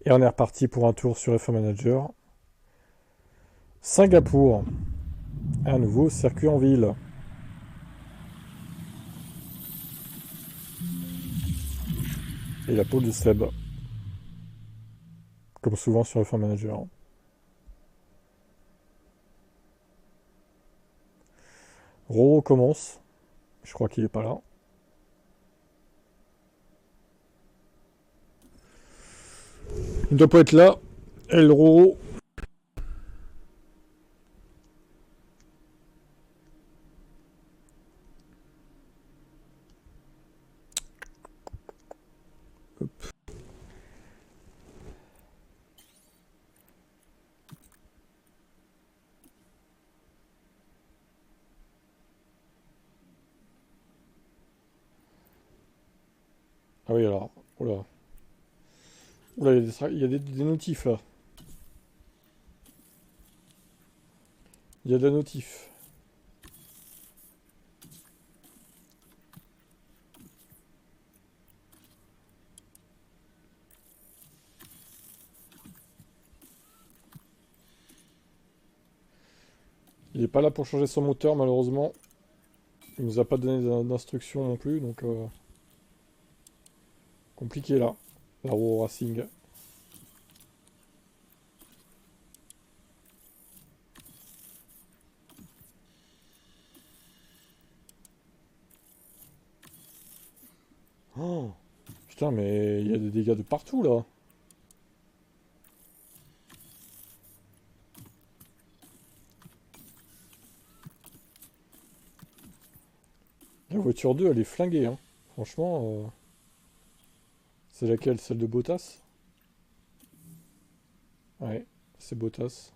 Et on est reparti pour un tour sur F1 Manager. Singapour. Un nouveau circuit en ville. Et la pole de Seb. Comme souvent sur F1 Manager. Roro commence. Je crois qu'il est pas là. Il ne doit pas être là. Et le Roro. Hop. Ah oui, alors. Oula. Oula, il y a des notifs là. Il y a de la notif. Il est pas là pour changer son moteur, malheureusement. Il nous a pas donné d'instructions non plus, donc compliqué là. La Roro Racing. Oh, putain, mais il y a des dégâts de partout là. La voiture 2, elle est flinguée, hein. Franchement, c'est laquelle? Celle de Bottas? Ouais, c'est Bottas.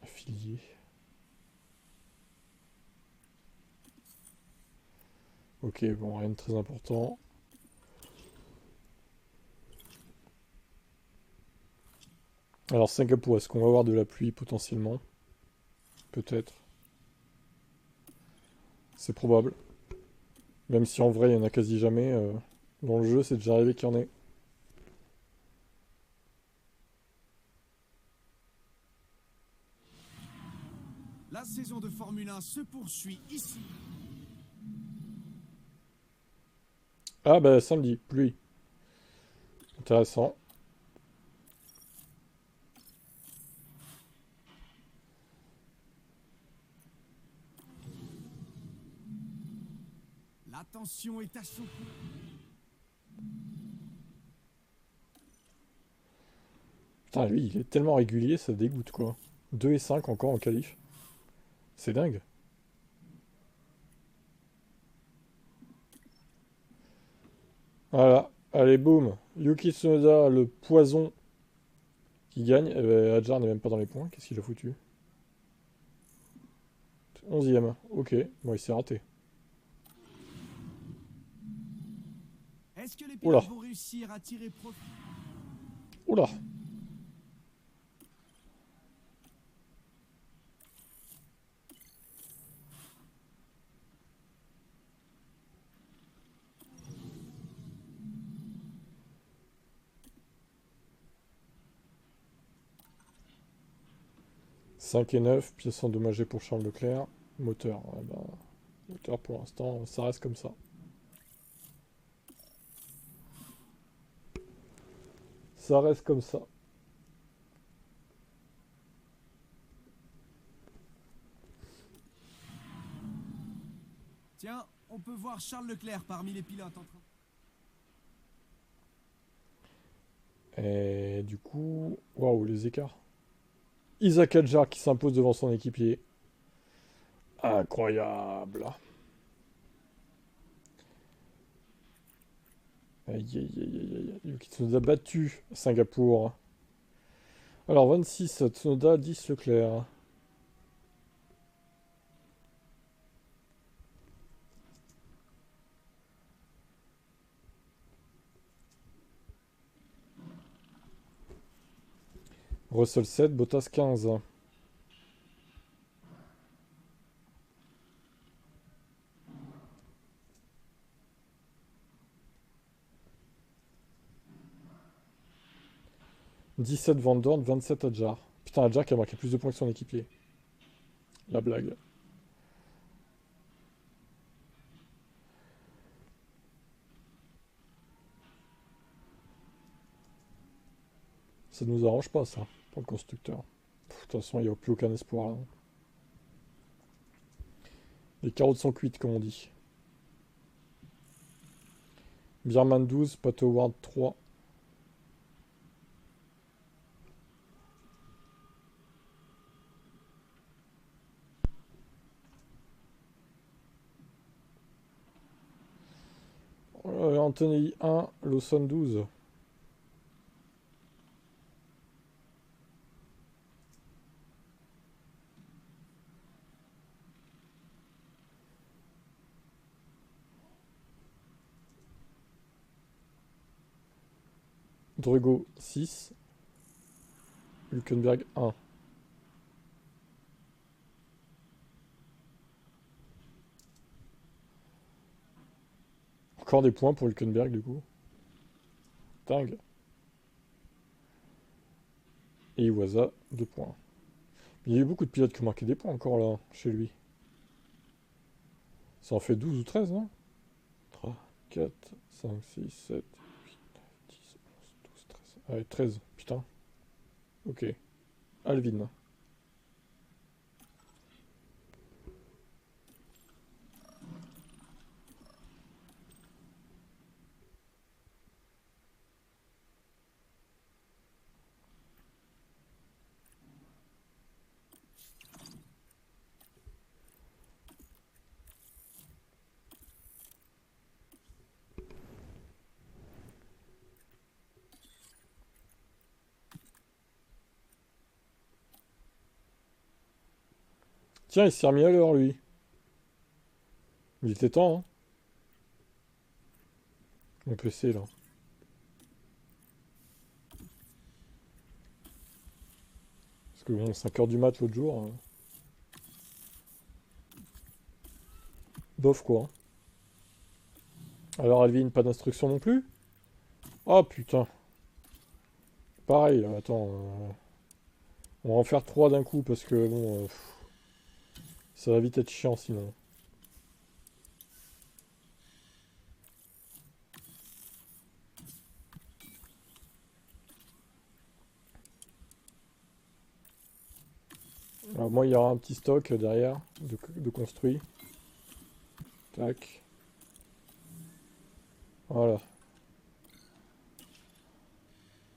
Affilié. Ok, bon, rien de très important. Alors, Singapour, est-ce qu'on va avoir de la pluie potentiellement? Peut-être. C'est probable. Même si en vrai, il y en a quasi jamais. Dans le jeu, c'est déjà arrivé qu'il y en ait. La saison de Formule 1 se poursuit ici. Ah bah, samedi, pluie. Intéressant. La tension est à son pied. Putain, lui, il est tellement régulier, ça dégoûte, quoi. 2 et 5 encore en qualif. C'est dingue. Voilà. Allez, boum. Yuki Tsunoda, le poison qui gagne. Eh ben, Hadjar n'est même pas dans les points. Qu'est-ce qu'il a foutu? 11ème. Ok. Bon, il s'est raté. Est-ce que les Oula. pilotes vont réussir à tirer profit? Oula. Cinq et 9, pièces endommagées pour Charles Leclerc. Moteur. Ouais, bah, moteur pour l'instant, ça reste comme ça. Ça reste comme ça. Tiens, on peut voir Charles Leclerc parmi les pilotes en train. Et du coup... Waouh, les écarts. Isaac Hadjar qui s'impose devant son équipier. Incroyable. Aïe, aïe, aïe, aïe, aïe. Yuki Tsunoda battu à Singapour. Alors 26, Tsunoda, 10 Leclerc. Russell 7, Bottas 15. 17 Van Dorn, 27 Adjar. Putain, Adjar qui a marqué plus de points que son équipier. La blague. Ça nous arrange pas, ça, pour le constructeur. De toute façon, il n'y a plus aucun espoir, là. Les carottes sont cuites, comme on dit. Birman 12, Pato Ward 3. Anthony 1, Lawson 12. Drugo 6. Hülkenberg 1. Encore des points pour Hülkenberg du coup. Dingue. Et Iwasa 2 points. Il y a eu beaucoup de pilotes qui ont marqué des points encore là, chez lui. Ça en fait 12 ou 13, non? 3, 4, 5, 6, 7, 8, 9, 10, 11, 12, 13. Ah ouais, 13, putain. Ok. Alvin. Tiens, il s'est remis à l'heure lui. Il était temps, hein. Mon PC là. Parce que bon, 5h du mat l'autre jour. Bof quoi. Alors Alvin, pas d'instruction non plus? Oh putain. Pareil, là, attends. On va en faire 3 d'un coup parce que bon. Ça va vite être chiant sinon. Alors moi il y aura un petit stock derrière de construit. Tac. Voilà.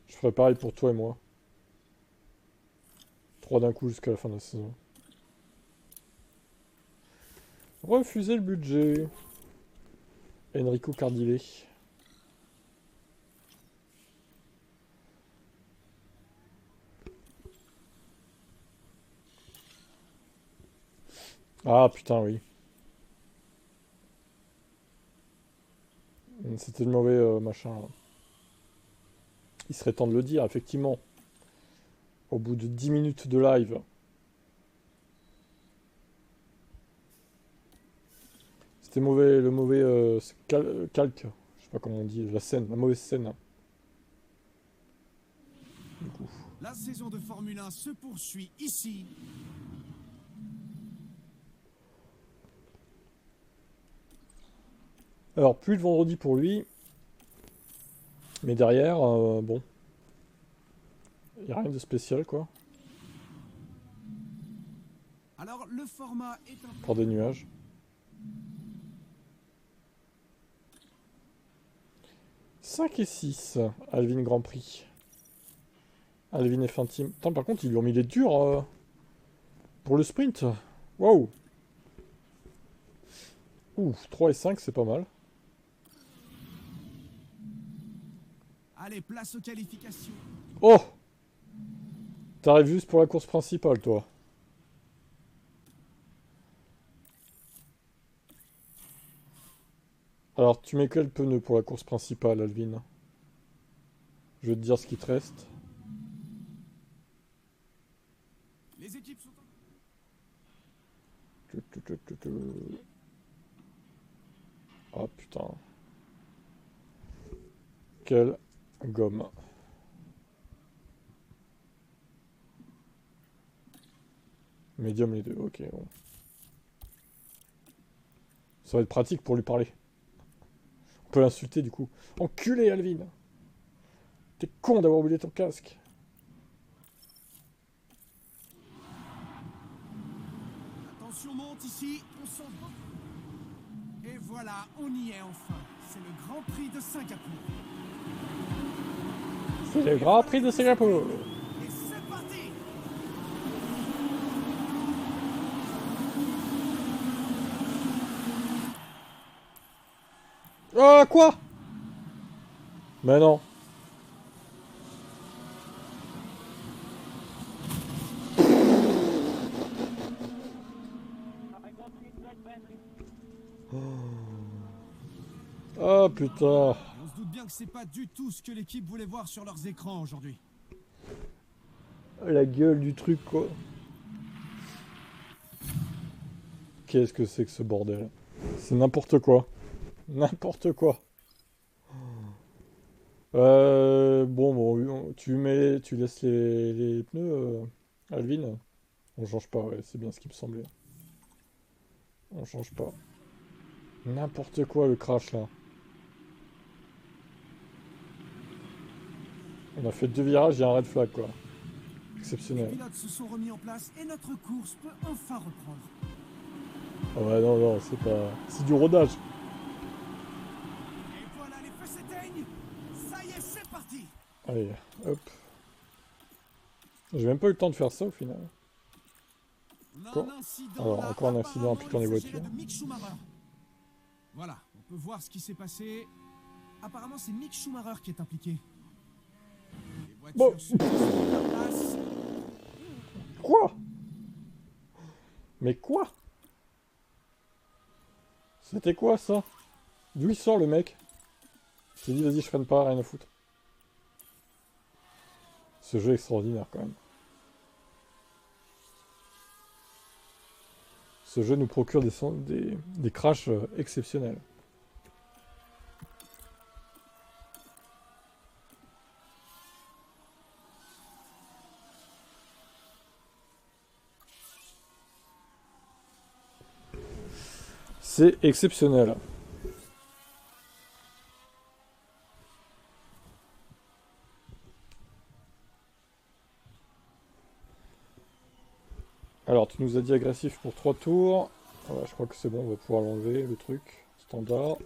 Je ferai pareil pour toi et moi. 3 d'un coup jusqu'à la fin de la saison. Refuser le budget. Enrico Cardile. Ah putain oui. C'était le mauvais machin. Là. Il serait temps de le dire, effectivement. Au bout de 10 minutes de live. C'était mauvais, le mauvais calque. Je sais pas comment on dit, la scène, la mauvaise scène. Du coup. La saison de Formule 1 se poursuit ici. Alors, plus de vendredi pour lui. Mais derrière, bon. Il n'y a rien de spécial, quoi. Alors, le format est un... Par des nuages. « 5 et 6, Alvin Grand Prix. Alvin F1 Team. Attends, par contre, ils lui ont mis les durs pour le sprint. Waouh. Ouh, 3 et 5, c'est pas mal. Allez, place aux qualifications. Oh! T'arrives juste pour la course principale, toi. Alors, tu mets quel pneu pour la course principale, Alvin? Je vais te dire ce qui te reste. Les équipes sont... Ah putain. Quelle gomme. Médium les deux, ok. Bon. Ça va être pratique pour lui parler. On peut l'insulter du coup. Enculé, Alvin! T'es con d'avoir oublié ton casque. Attention, monte ici, on s'en va. Et voilà, on y est enfin. C'est le Grand Prix de Singapour. C'est le Grand Prix de Singapour. Et c'est parti! Ah, quoi? Mais non. Ah, putain. Et on se doute bien que c'est pas du tout ce que l'équipe voulait voir sur leurs écrans aujourd'hui. La gueule du truc, quoi. Qu'est-ce que c'est que ce bordel? C'est n'importe quoi. N'importe quoi. Bon, tu laisses les pneus, Alvin. On change pas, ouais, c'est bien ce qui me semblait. On change pas. N'importe quoi le crash là. On a fait 2 virages, il y a un red flag quoi. Les Exceptionnel. pilotes se sont remis en place et notre course peut enfin reprendre. Ah ouais, non, c'est pas. C'est du rodage. Et voilà, les feux s'éteignent. Ça y est, c'est parti. Allez, hop. J'ai même pas eu le temps de faire ça au final. On a Quoi? un incident Alors, là, encore un accident apparemment, impliquant les il s'agit là voitures. de Mick Schumacher. Voilà, on peut voir ce qui s'est passé. Apparemment, c'est Mick Schumacher qui est impliqué. Les voitures Bon. se mettent en place. Quoi? Mais quoi? C'était quoi ça? D'où il sort le mec? Il s'est dit vas-y je freine pas, rien à foutre. Ce jeu est extraordinaire quand même. Ce jeu nous procure des crashs exceptionnels. C'est exceptionnel. Alors, tu nous as dit agressif pour 3 tours. Voilà, je crois que c'est bon, on va pouvoir l'enlever, le truc. Standard.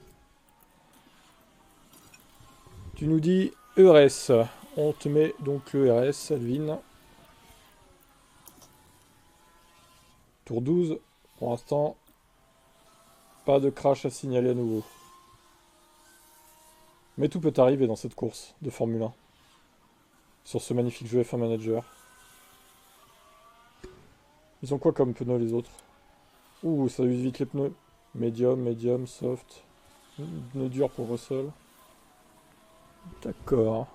Tu nous dis ERS. On te met donc le RS, Alvin. Tour 12. Pour l'instant, pas de crash à signaler à nouveau. Mais tout peut arriver dans cette course de Formule 1. Sur ce magnifique jeu F1 Manager. Ils ont quoi comme pneus les autres? Ouh, ça use vite les pneus. Medium, soft. Pneus durs pour Russell. D'accord.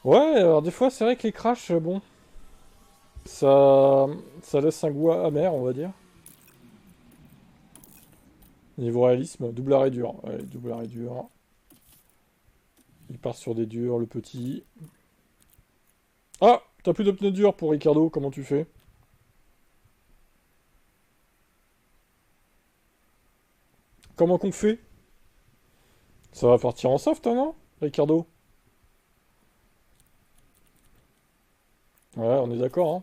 Ouais, alors des fois c'est vrai que les crashs, bon, ça laisse un goût amer, on va dire. Niveau réalisme, double arrêt dur. Ouais, double arrêt dur. Il part sur des durs, le petit. Ah, t'as plus de pneus durs pour Ricardo, comment tu fais? Comment qu'on fait? Ça va partir en soft, hein, non, Ricardo? Ouais, on est d'accord, hein.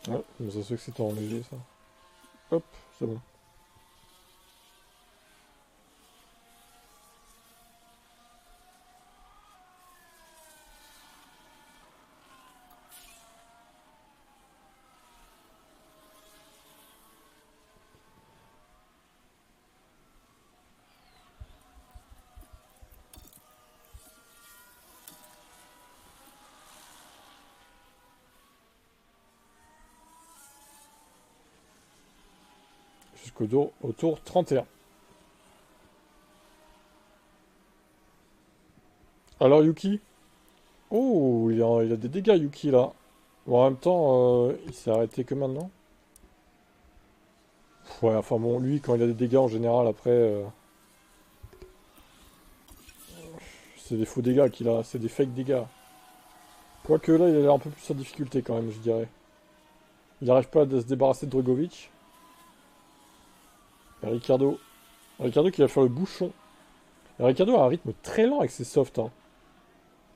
Ouais, mais ça se fait que c'était en léger, ça. Hop, c'est bon. au tour 31. Alors Yuki? Oh, il a des dégâts Yuki là. Bon, en même temps, il s'est arrêté que maintenant. Ouais, enfin bon, lui, quand il a des dégâts en général, après, c'est des faux dégâts qu'il a, c'est des fake dégâts. Quoique là, il a l'air un peu plus en difficulté quand même, je dirais. Il n'arrive pas à se débarrasser de Drogovic. Et Ricardo. Ricardo qui va faire le bouchon. Et Ricardo a un rythme très lent avec ses softs. Hein.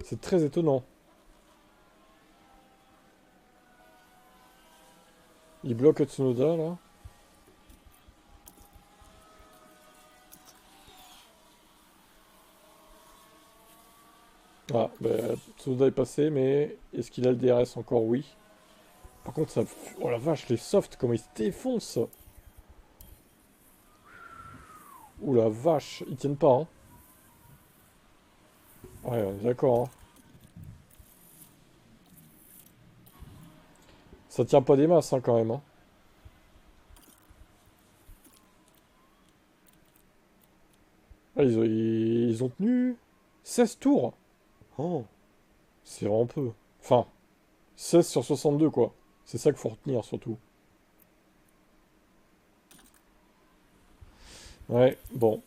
C'est très étonnant. Il bloque Tsunoda là. Ah, bah, Tsunoda est passé, mais est-ce qu'il a le DRS encore? Oui. Par contre, ça... Oh la vache, les softs, comment ils se défoncent! Ouh la vache, ils tiennent pas, hein. Ouais, on est d'accord, hein. Ça tient pas des masses, hein, quand même, hein. Ah, ils ont tenu 16 tours. Oh, c'est vraiment peu. Enfin, 16 sur 62, quoi. C'est ça qu'il faut retenir, surtout. Ouais, bon.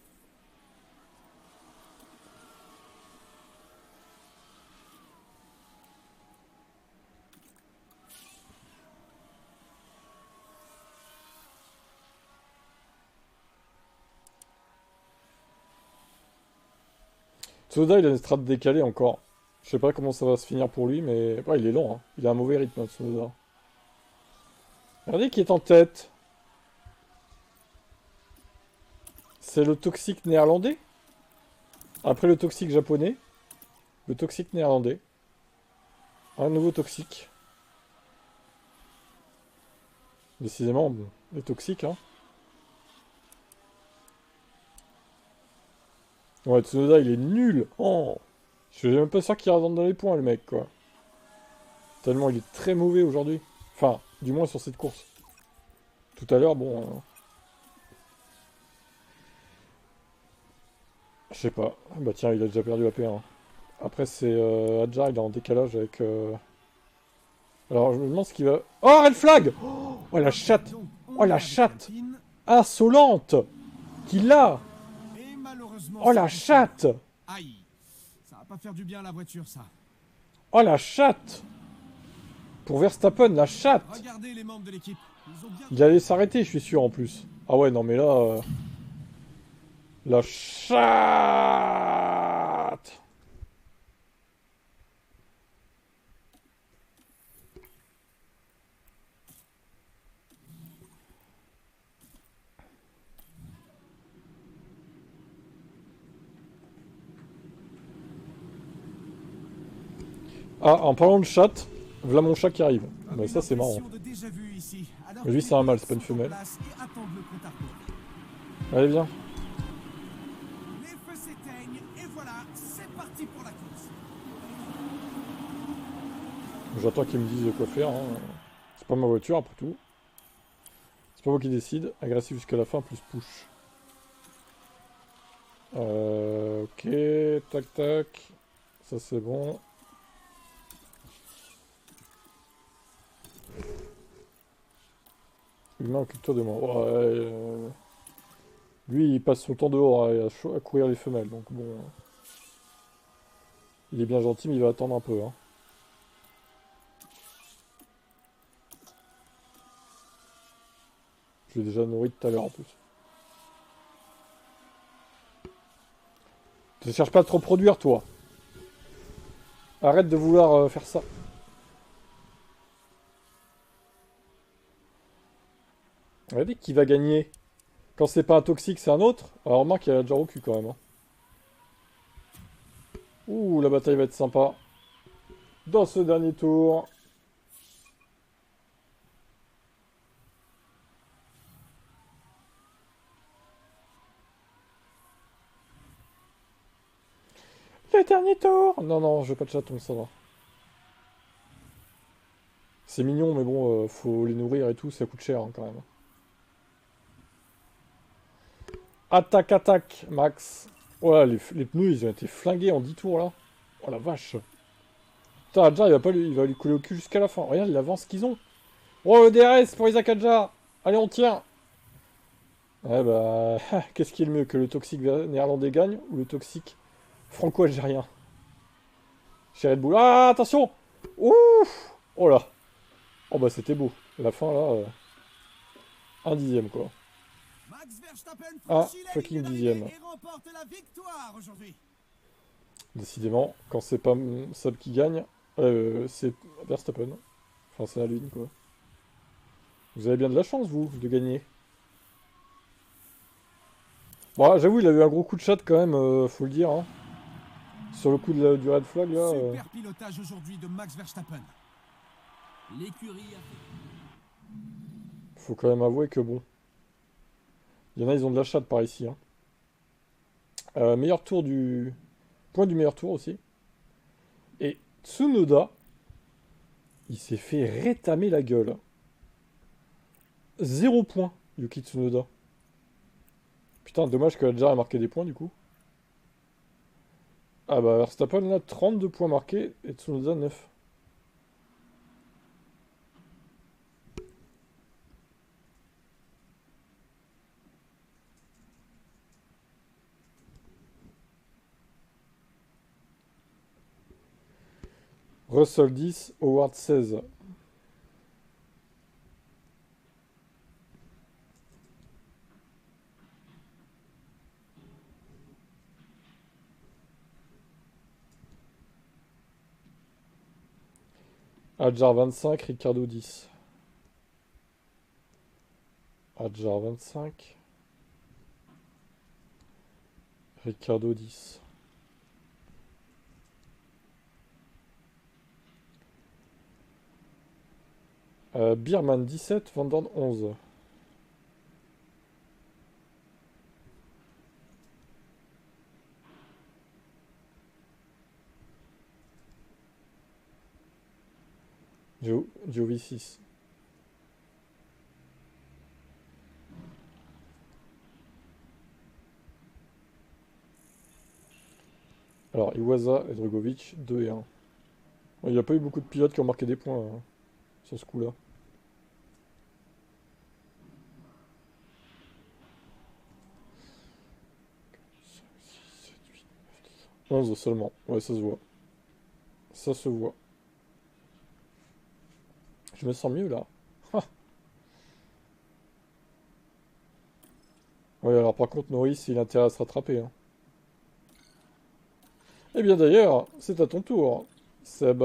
Tsunoda, il a une strat décalée encore. Je sais pas comment ça va se finir pour lui, mais... Ouais, il est lent, hein. Il a un mauvais rythme, hein, Tsunoda. Regardez qui est en tête. C'est le toxique néerlandais. Après le toxique japonais, le toxique néerlandais. Un nouveau toxique. Décidément, bon, les toxiques, hein. Ouais, Tsunoda, il est nul. Oh, je suis même pas sûr qu'il rentre dans les points, le mec, quoi. Tellement il est très mauvais aujourd'hui. Enfin, du moins sur cette course. Tout à l'heure, bon... je sais pas. Bah tiens, il a déjà perdu la P1. Après, c'est Adja, il est en décalage avec... Alors, je me demande ce qu'il va... Oh, red flag! Oh, la chatte! Oh, la chatte! Insolente! Qu'il a! Oh, la chatte! Aïe, ça va pas faire du bien à la voiture, ça. Oh, la chatte! Pour Verstappen, la chatte! Regardez les membres de l'équipe. Ils ont bien... Il allait s'arrêter, je suis sûr, en plus. Ah ouais, non, mais là... la chatte! Ah, en parlant de chatte, voilà mon chat qui arrive. Bah ça, c'est marrant. Mais lui, c'est un mâle, c'est pas une femelle. Allez, viens. Les feux s'éteignent et voilà, c'est parti pour la course. J'attends qu'ils me disent quoi faire. Hein. C'est pas ma voiture, après tout. C'est pas moi qui décide. Agressif jusqu'à la fin, plus push. Ok, tac tac. Ça, c'est bon. Humain, occupe-toi de moi. Ouais, lui, il passe son temps dehors à courir les femelles, donc bon... Il est bien gentil, mais il va attendre un peu. Hein. Je l'ai déjà nourri tout à l'heure, en plus. Ne cherche pas à trop produire, toi. Arrête de vouloir faire ça. Regardez qui va gagner. Quand c'est pas un toxique, c'est un autre. Alors remarque, il a déjà au cul quand même. Hein. Ouh, la bataille va être sympa. Dans ce dernier tour. Le dernier tour. Non, non, je veux pas de chaton, ça va. C'est mignon, mais bon, faut les nourrir et tout, ça coûte cher hein, quand même. Attaque, attaque, Max. Oh là, les pneus, ils ont été flingués en 10 tours, là. Oh la vache. Putain, Adjar, il va lui couler au cul jusqu'à la fin. Regarde l'avance qu'ils ont. Oh, le DRS pour Isaac Adjar. Allez, on tient. Ouais, bah... Qu'est-ce qui est le mieux, que le toxique néerlandais gagne ou le toxique franco-algérien? Chez Red Bull. Ah, attention. Ouf. Oh là. Oh bah, c'était beau. La fin, là... un dixième, quoi. Max Verstappen Un franchit la fucking ligne dixième. d'arrivée et remporte la victoire aujourd'hui. Décidément, quand c'est pas Seb qui gagne, c'est Verstappen. Enfin, c'est la ligne, quoi. Vous avez bien de la chance, vous, de gagner. Bon, j'avoue, il a eu un gros coup de chat, quand même, faut le dire, hein. Sur le coup du red flag, là... Super pilotage aujourd'hui de Max Verstappen. L'écurie a fait... faut quand même avouer que, bon... Il y en a, ils ont de la chatte par ici, hein. Meilleur tour du... Point du meilleur tour, aussi. Et Tsunoda, il s'est fait rétamer la gueule. 0 point, Yuki Tsunoda. Putain, dommage que Adjar ait marqué des points, du coup. Ah bah, Verstappen, là, 32 points marqués, et Tsunoda, 9. Russell 10, Howard 16. Adjar 25, Ricardo 10. Adjar 25. Ricardo 10. Bierman 17, Van Dorn 11. Jovi 6. Alors, Iwaza et Drogovic, 2 et 1. Il n'y a pas eu beaucoup de pilotes qui ont marqué des points sur ce coup-là. 11 seulement. Ouais, ça se voit. Ça se voit. Je me sens mieux là. Ah. Ouais, alors par contre, Norris, il a intérêt à se rattraper, hein. Eh bien d'ailleurs, c'est à ton tour, Seb.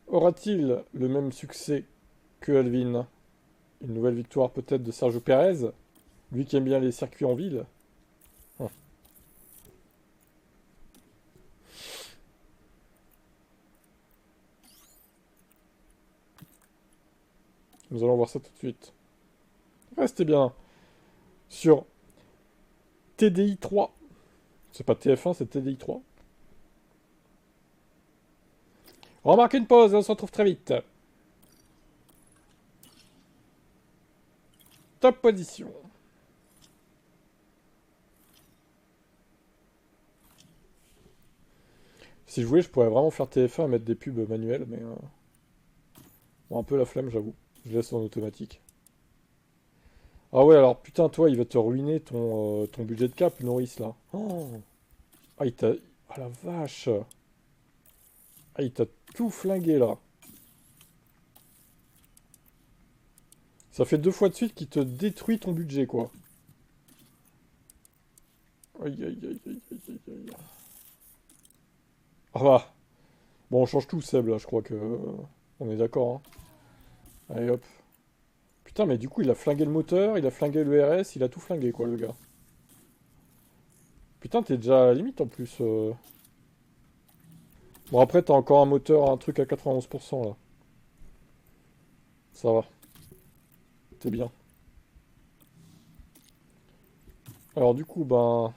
Aura-t-il le même succès que Alvin? Une nouvelle victoire peut-être de Sergio Pérez? Lui qui aime bien les circuits en ville. Hum. Nous allons voir ça tout de suite. Restez bien sur TDI 3. C'est pas TF1, c'est TDI 3. On remarque une pause et on se retrouve très vite. Top position. Si je voulais, je pourrais vraiment faire TF1 et mettre des pubs manuelles, mais... Bon, un peu la flemme, j'avoue. Je laisse en automatique. Ah ouais, alors putain, toi, il va te ruiner ton budget de cap, Norris, là. Oh. Ah, il t'a... Ah la vache. Ah, il t'a tout flingué, là. Ça fait 2 fois de suite qu'il te détruit ton budget, quoi. Aïe, aïe, aïe, aïe, aïe, aïe, aïe. Ah bah. Bon, on change tout, Seb, là, je crois que... on est d'accord, hein. Allez, hop. Putain, mais du coup, il a flingué le moteur, il a flingué le RS, il a tout flingué, quoi, le gars. Putain, t'es déjà à la limite, en plus. Bon, après, t'as encore un moteur, un truc à 91%, là. Ça va. T'es bien. Alors, du coup, ben...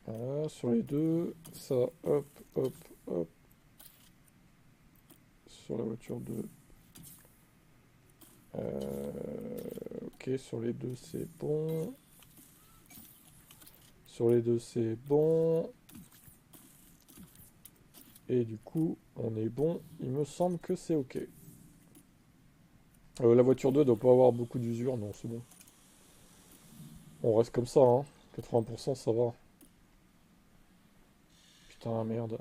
Voilà, sur les deux, ça, hop, hop, hop. Sur la voiture 2. Ok, sur les deux c'est bon. Sur les deux c'est bon. Et du coup, on est bon. Il me semble que c'est ok. La voiture 2 doit pas avoir beaucoup d'usure, non, c'est bon. On reste comme ça, hein. 80% ça va. Putain, merde.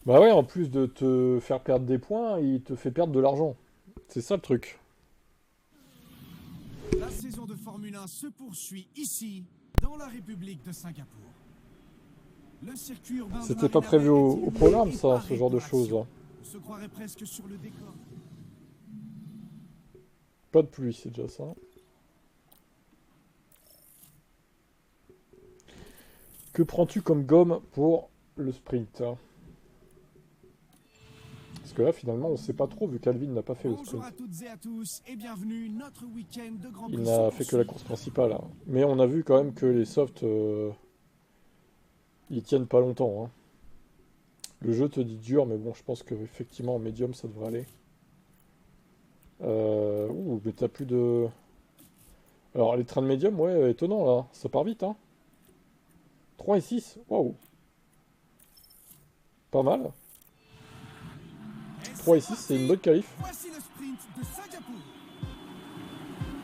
Bah ouais, en plus de te faire perdre des points, il te fait perdre de l'argent. C'est ça le truc. La saison de Formule 1 se poursuit ici, dans la République de Singapour. Le circuit urbain de C'était pas Marina prévu Bay est au illuminé programme, et ça, ce paré genre de pour choses. action. Hein. On se croirait presque sur le décor. Pas de pluie, c'est déjà ça. Que prends-tu comme gomme pour le sprint? Parce que là, finalement, on sait pas trop, vu qu'Alvin n'a pas fait le Bonjour sprint. à toutes et à tous et bienvenue. Notre week-end de Grand Il Prix n'a se fait que la poursuit. course principale. Hein. Mais on a vu quand même que les softs, ils tiennent pas longtemps. Hein. Le jeu te dit dur, mais bon, je pense que effectivement en médium, ça devrait aller. Ouh, mais t'as plus de... Alors, les trains de médium, ouais, étonnant, là. Ça part vite, hein. 3 et 6, waouh. Pas mal. Et 3 et c'est 6, c'est une parti. bonne qualif. Voici le sprint de Singapour.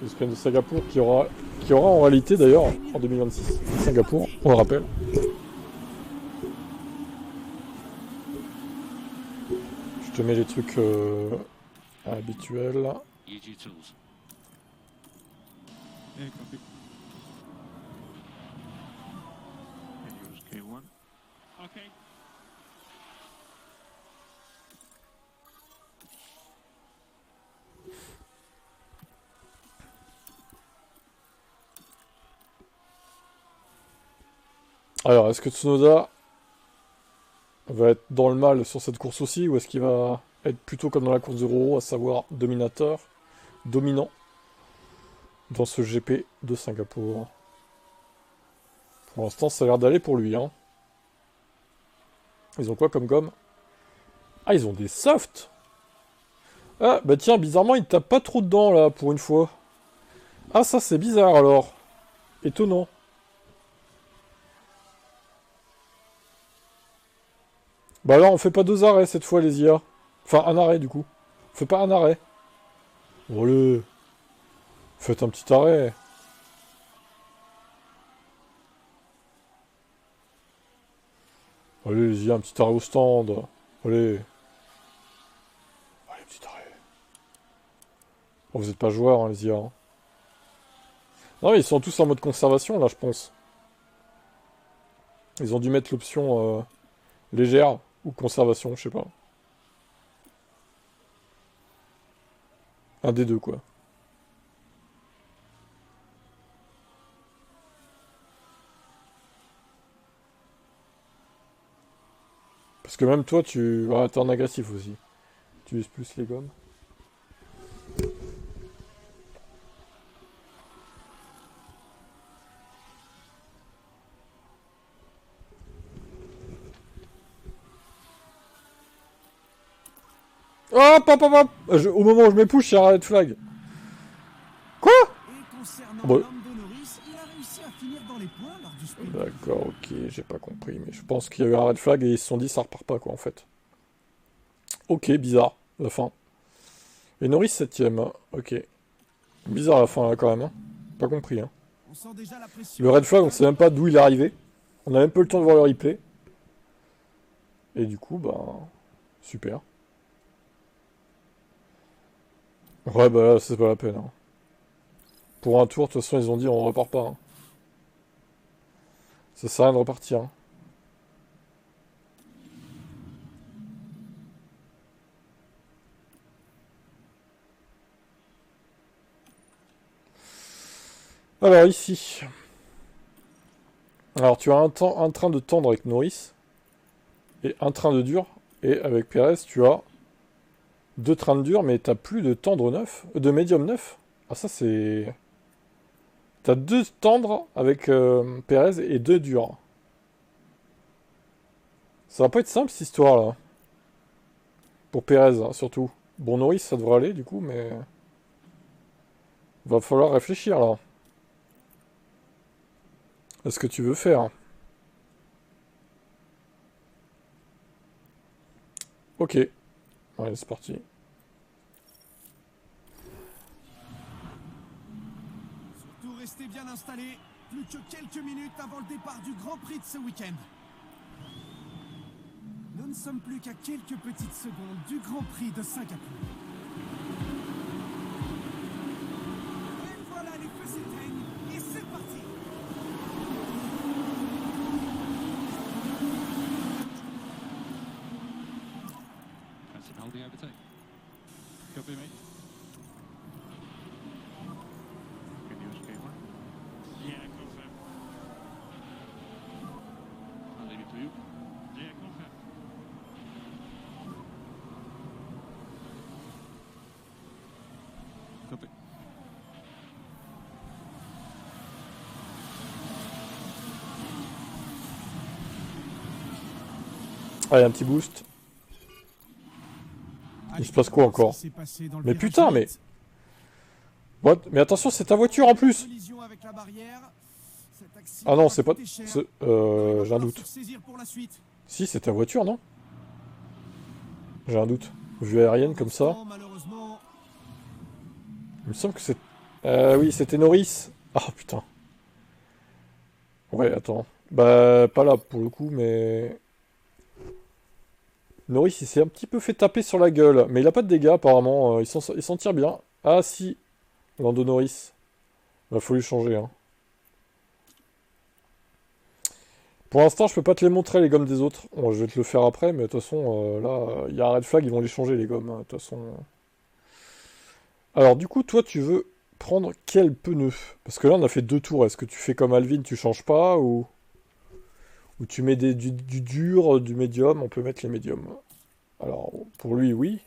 Le sprint de Singapour qui aura en réalité, d'ailleurs, en 2026. Singapour, on le rappelle. Je te mets les trucs habituels. EG tools. Yeah, copy. And use K1. Okay. Alors, est-ce que Tsunoda va être dans le mal sur cette course aussi, ou est-ce qu'il va être plutôt comme dans la course de Roro, à savoir dominateur, dominant, dans ce GP de Singapour? Pour l'instant, ça a l'air d'aller pour lui. Hein. Ils ont quoi comme gomme? Ah, ils ont des softs. Ah, bah tiens, bizarrement, ils tapent pas trop dedans, là, pour une fois. Ah, ça, c'est bizarre, alors. Étonnant. Bah alors, on fait pas 2 arrêts, cette fois, les IA. Enfin, un arrêt, du coup. On fait pas un arrêt. Allez. Faites un petit arrêt. Allez, les IA, un petit arrêt au stand. Allez. Allez, petit arrêt. Oh, vous êtes pas joueurs, hein, les IA. Hein. Non, mais ils sont tous en mode conservation, là, je pense. Ils ont dû mettre l'option légère ou conservation, je sais pas. Un des deux, quoi. Parce que même toi, t'es en agressif aussi. Tu uses plus les gommes. Hop, hop, hop, hop. Au moment où je me push, c'est un red flag. Quoi? Et concernant Bon. l'homme de Norris, il a réussi à finir dans les points lors du sprint. D'accord, ok, j'ai pas compris. Mais je pense qu'il y a eu un red flag et ils se sont dit ça repart pas, quoi, en fait. Ok, bizarre, la fin. Et Norris 7ème, hein. Ok. Bizarre la fin, là, quand même. Hein. Pas compris, hein. On sent déjà la pression. Le red flag, on sait même pas d'où il est arrivé. On a même pas eu le temps de voir le replay. Et du coup, bah... Super. Ouais, bah là, c'est pas la peine. Hein. Pour un tour, de toute façon, ils ont dit on repart pas. Hein. Ça sert à rien de repartir. Hein. Alors, ici. Alors, tu as un train de tendre avec Norris. Et un train de dur. Et avec Perez, tu as 2 trains de dur, mais t'as plus de tendre neuf. De médium neuf. Ah, ça, c'est... T'as 2 tendres avec Perez et 2 durs. Ça va pas être simple, cette histoire-là. Pour Pérez, hein, surtout. Bon, Norris, ça devrait aller, du coup, mais... Va falloir réfléchir, là. À ce que tu veux faire. Ok. Allez, c'est parti. Surtout restez bien installés. Plus que quelques minutes avant le départ du Grand Prix de ce week-end. Nous ne sommes plus qu'à quelques petites secondes du Grand Prix de Singapour. Et voilà, les feux s'éteignent et c'est parti. Fancy holding overtake. Copy, mate. Good news, K1. Yeah, confirm. I'll leave it to you. Yeah, confirm. Copy. Allez, un petit boost. Il se passe quoi encore? Mais putain, mais... What? Mais attention, c'est ta voiture en plus! Ah non, c'est pas... j'ai un doute. Si, c'est ta voiture, non? J'ai un doute. Vue aérienne comme ça. Il me semble que c'est... oui, c'était Norris. Ah, putain. Ouais, attends. Bah, pas là, pour le coup, mais... Norris, il s'est un petit peu fait taper sur la gueule. Mais il a pas de dégâts, apparemment. Il s'en tire bien. Ah, si. Lando Norris. Bah, faut lui changer, hein. Pour l'instant, je peux pas te les montrer, les gommes des autres. Bon, je vais te le faire après, mais de toute façon, là, il y a un red flag, ils vont les changer, les gommes. De toute façon... Alors, du coup, toi, tu veux prendre quel pneu? Parce que là, on a fait 2 tours. Est-ce que tu fais comme Alvin, tu changes pas, ou tu mets du dur, du médium? On peut mettre les médiums. Alors, pour lui, oui.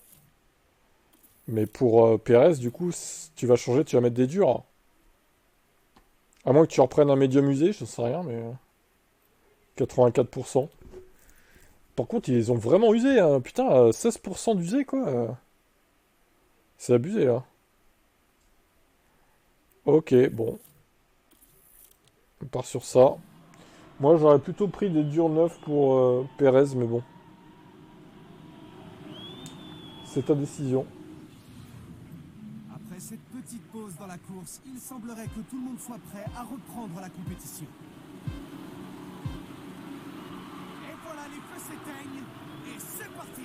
Mais pour Pérez, du coup, tu vas changer, tu vas mettre des durs. À moins que tu reprennes un médium usé, je sais rien, mais... 84%. Par contre, ils ont vraiment usé, hein. Putain, 16% d'usé, quoi. C'est abusé, là. Ok, bon. On part sur ça. Moi, j'aurais plutôt pris des durs neufs pour Pérez, mais bon. C'est ta décision. Après cette petite pause dans la course, il semblerait que tout le monde soit prêt à reprendre la compétition. Et voilà, les feux s'éteignent et c'est parti.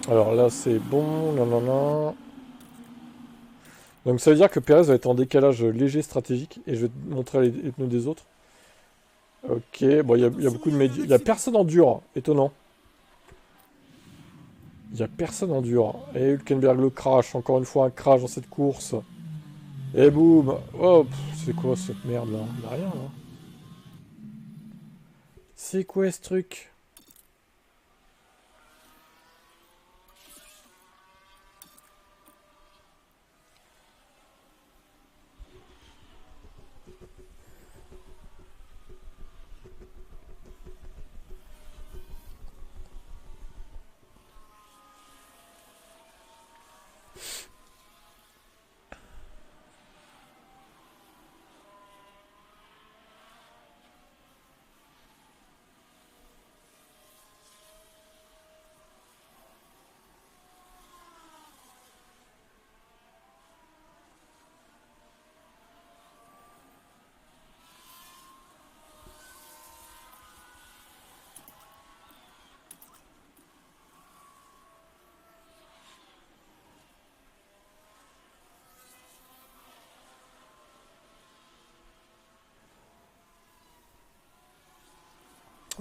Alors là, c'est bon. Non, non, non. Donc ça veut dire que Pérez va être en décalage léger stratégique. Et je vais te montrer les pneus des autres. Ok, bon, il y a beaucoup de médias. Il n'y a personne en dur. Étonnant. Il n'y a personne en dur. Et Hülkenberg le crash. Encore une fois, un crash dans cette course. Et boum. Oh, c'est quoi cette merde là? Il n'y a rien là. C'est quoi ce truc?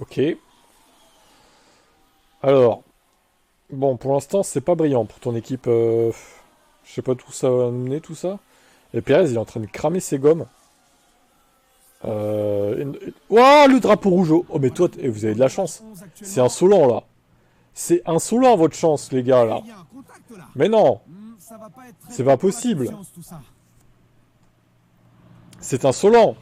Ok. Alors. Bon, pour l'instant, c'est pas brillant pour ton équipe. Je sais pas tout ça va mener, tout ça. Et Pérez, il est en train de cramer ses gommes. Ouah, le drapeau rouge. Oh, mais toi, vous avez de la chance. C'est insolent, là. C'est insolent, votre chance, les gars, là. Mais non. C'est pas possible. C'est insolent.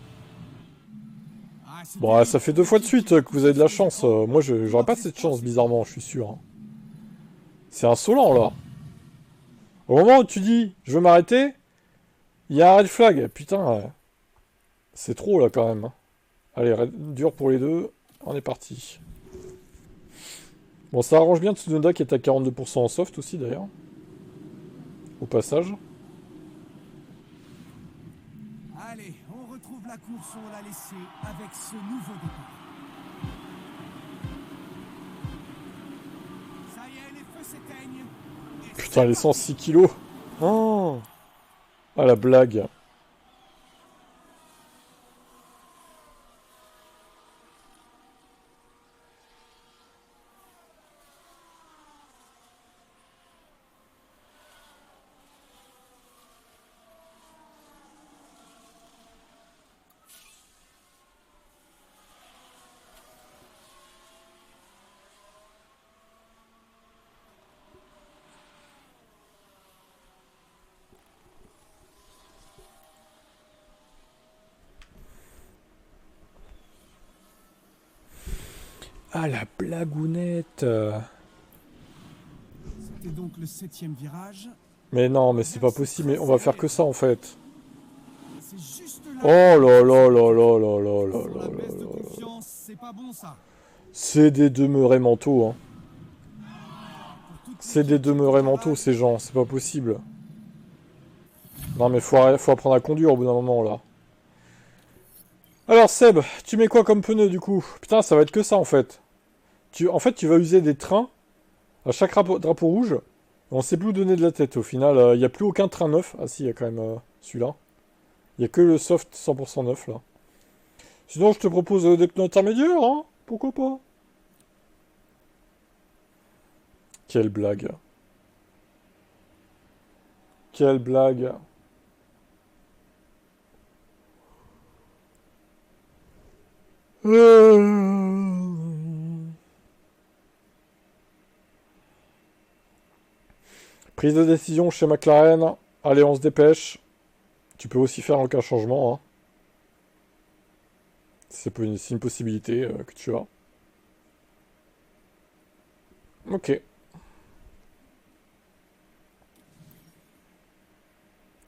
c'est Bon, ça fait 2 fois de suite que vous avez de la chance. Moi, j'aurais pas cette chance, bizarrement, je suis sûr. Hein. C'est insolent, là. Au moment où tu dis, je veux m'arrêter, il y a un red flag. Putain, c'est trop, là, quand même. Hein. Allez, dur pour les deux. On est parti. Bon, ça arrange bien Tsunoda qui est à 42% en soft aussi, d'ailleurs. Au passage. Allez, on retrouve la course où on l'a laissée avec ce nouveau départ. Ça y est, les feux s'éteignent. Et Putain, l'essence 6 kilos. Oh. Ah, la blague. Ah, la blagounette. c'était donc le 7e virage. Mais non, mais c'est pas possible. Mais on va faire que ça, en fait. C'est juste Oh là. là là là là là là là Pour là la baisse de là là. confiance, c'est pas bon ça. C'est des demeurés mentaux, hein. Pour toute C'est des l'équipe, demeurés c'est mentaux, dommage. ces gens. C'est pas possible. Non, mais faut apprendre à conduire au bout d'un moment, là. Alors, Seb, tu mets quoi comme pneu, du coup? Putain, ça va être que ça, en fait. En fait, tu vas user des trains à chaque drapeau rouge. On sait plus où donner de la tête, au final. Il n'y a plus aucun train neuf. Ah si, il y a quand même celui-là. Il n'y a que le soft 100% neuf, là. Sinon, je te propose des pneus intermédiaires, hein. Pourquoi pas? Quelle blague. Quelle blague. Prise de décision chez McLaren. Allez, on se dépêche. Tu peux aussi faire aucun changement. Hein. C'est une possibilité que tu as. Ok.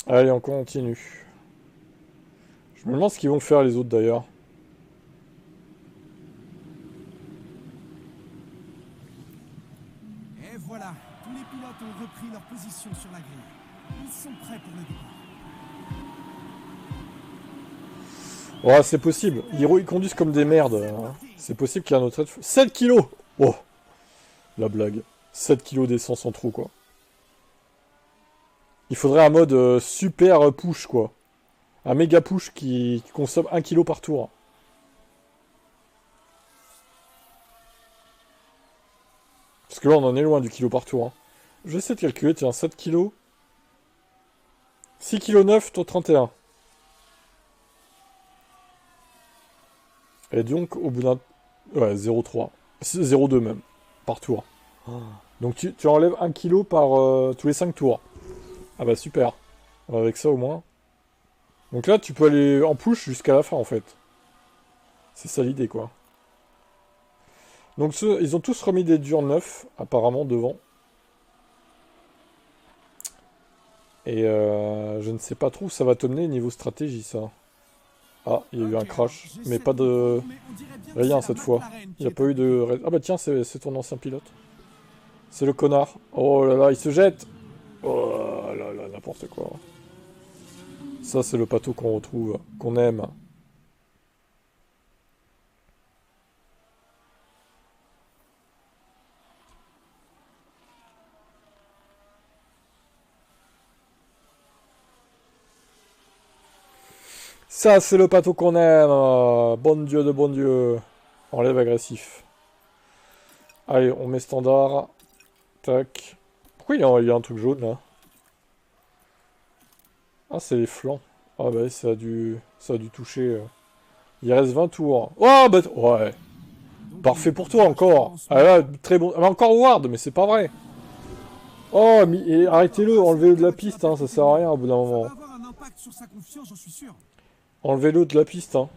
Allez, on continue. Je me demande ce qu'ils vont faire les autres d'ailleurs. Et voilà, tous les pilotes ont repris leur position sur la grille. Ils sont prêts pour le départ. Ouais, c'est possible. Ils conduisent comme des merdes. Hein. C'est possible qu'il y ait un autre... 7 kilos. Oh. La blague. 7 kilos d'essence en trop, quoi. Il faudrait un mode super push, quoi. Un méga push qui consomme 1 kilo par tour. Parce que là, on en est loin du kilo par tour. Hein. Je vais essayer de calculer, tiens, 7 kilos. 6 kg 9, tour 31. Et donc, au bout d'un... Ouais, 0,3. 0,2 même, par tour. Donc tu enlèves 1 kg par tous les 5 tours. Ah bah super. Avec ça au moins. Donc là, tu peux aller en push jusqu'à la fin, en fait. C'est ça l'idée, quoi. Donc ils ont tous remis des durs neufs, apparemment, devant. Et je ne sais pas trop où ça va te mener niveau stratégie, ça. Ah, il y a eu un crash, mais pas de... Rien cette fois. Il n'y a pas eu de... Ah bah tiens, c'est ton ancien pilote. C'est le connard. Oh là là, il se jette. Oh là là, n'importe quoi. Ça, c'est le pato qu'on retrouve, qu'on aime. Ça, c'est le pato qu'on aime. Bon Dieu de bon Dieu. Enlève agressif. Allez, on met standard. Tac. Pourquoi il y a un truc jaune, là? Ah, c'est les flancs. Ah bah, ça a dû toucher. Il reste 20 tours. Oh, bah... Ouais. Parfait pour toi, encore. Ah là, très bon. Ah, encore Ward, mais c'est pas vrai. Oh, mais arrêtez-le, enlevez-le de la piste, hein, ça sert à rien au bout d'un moment. Ça va avoir un impact sur sa confiance, j'en suis sûr. Enlevez-le de la piste, hein.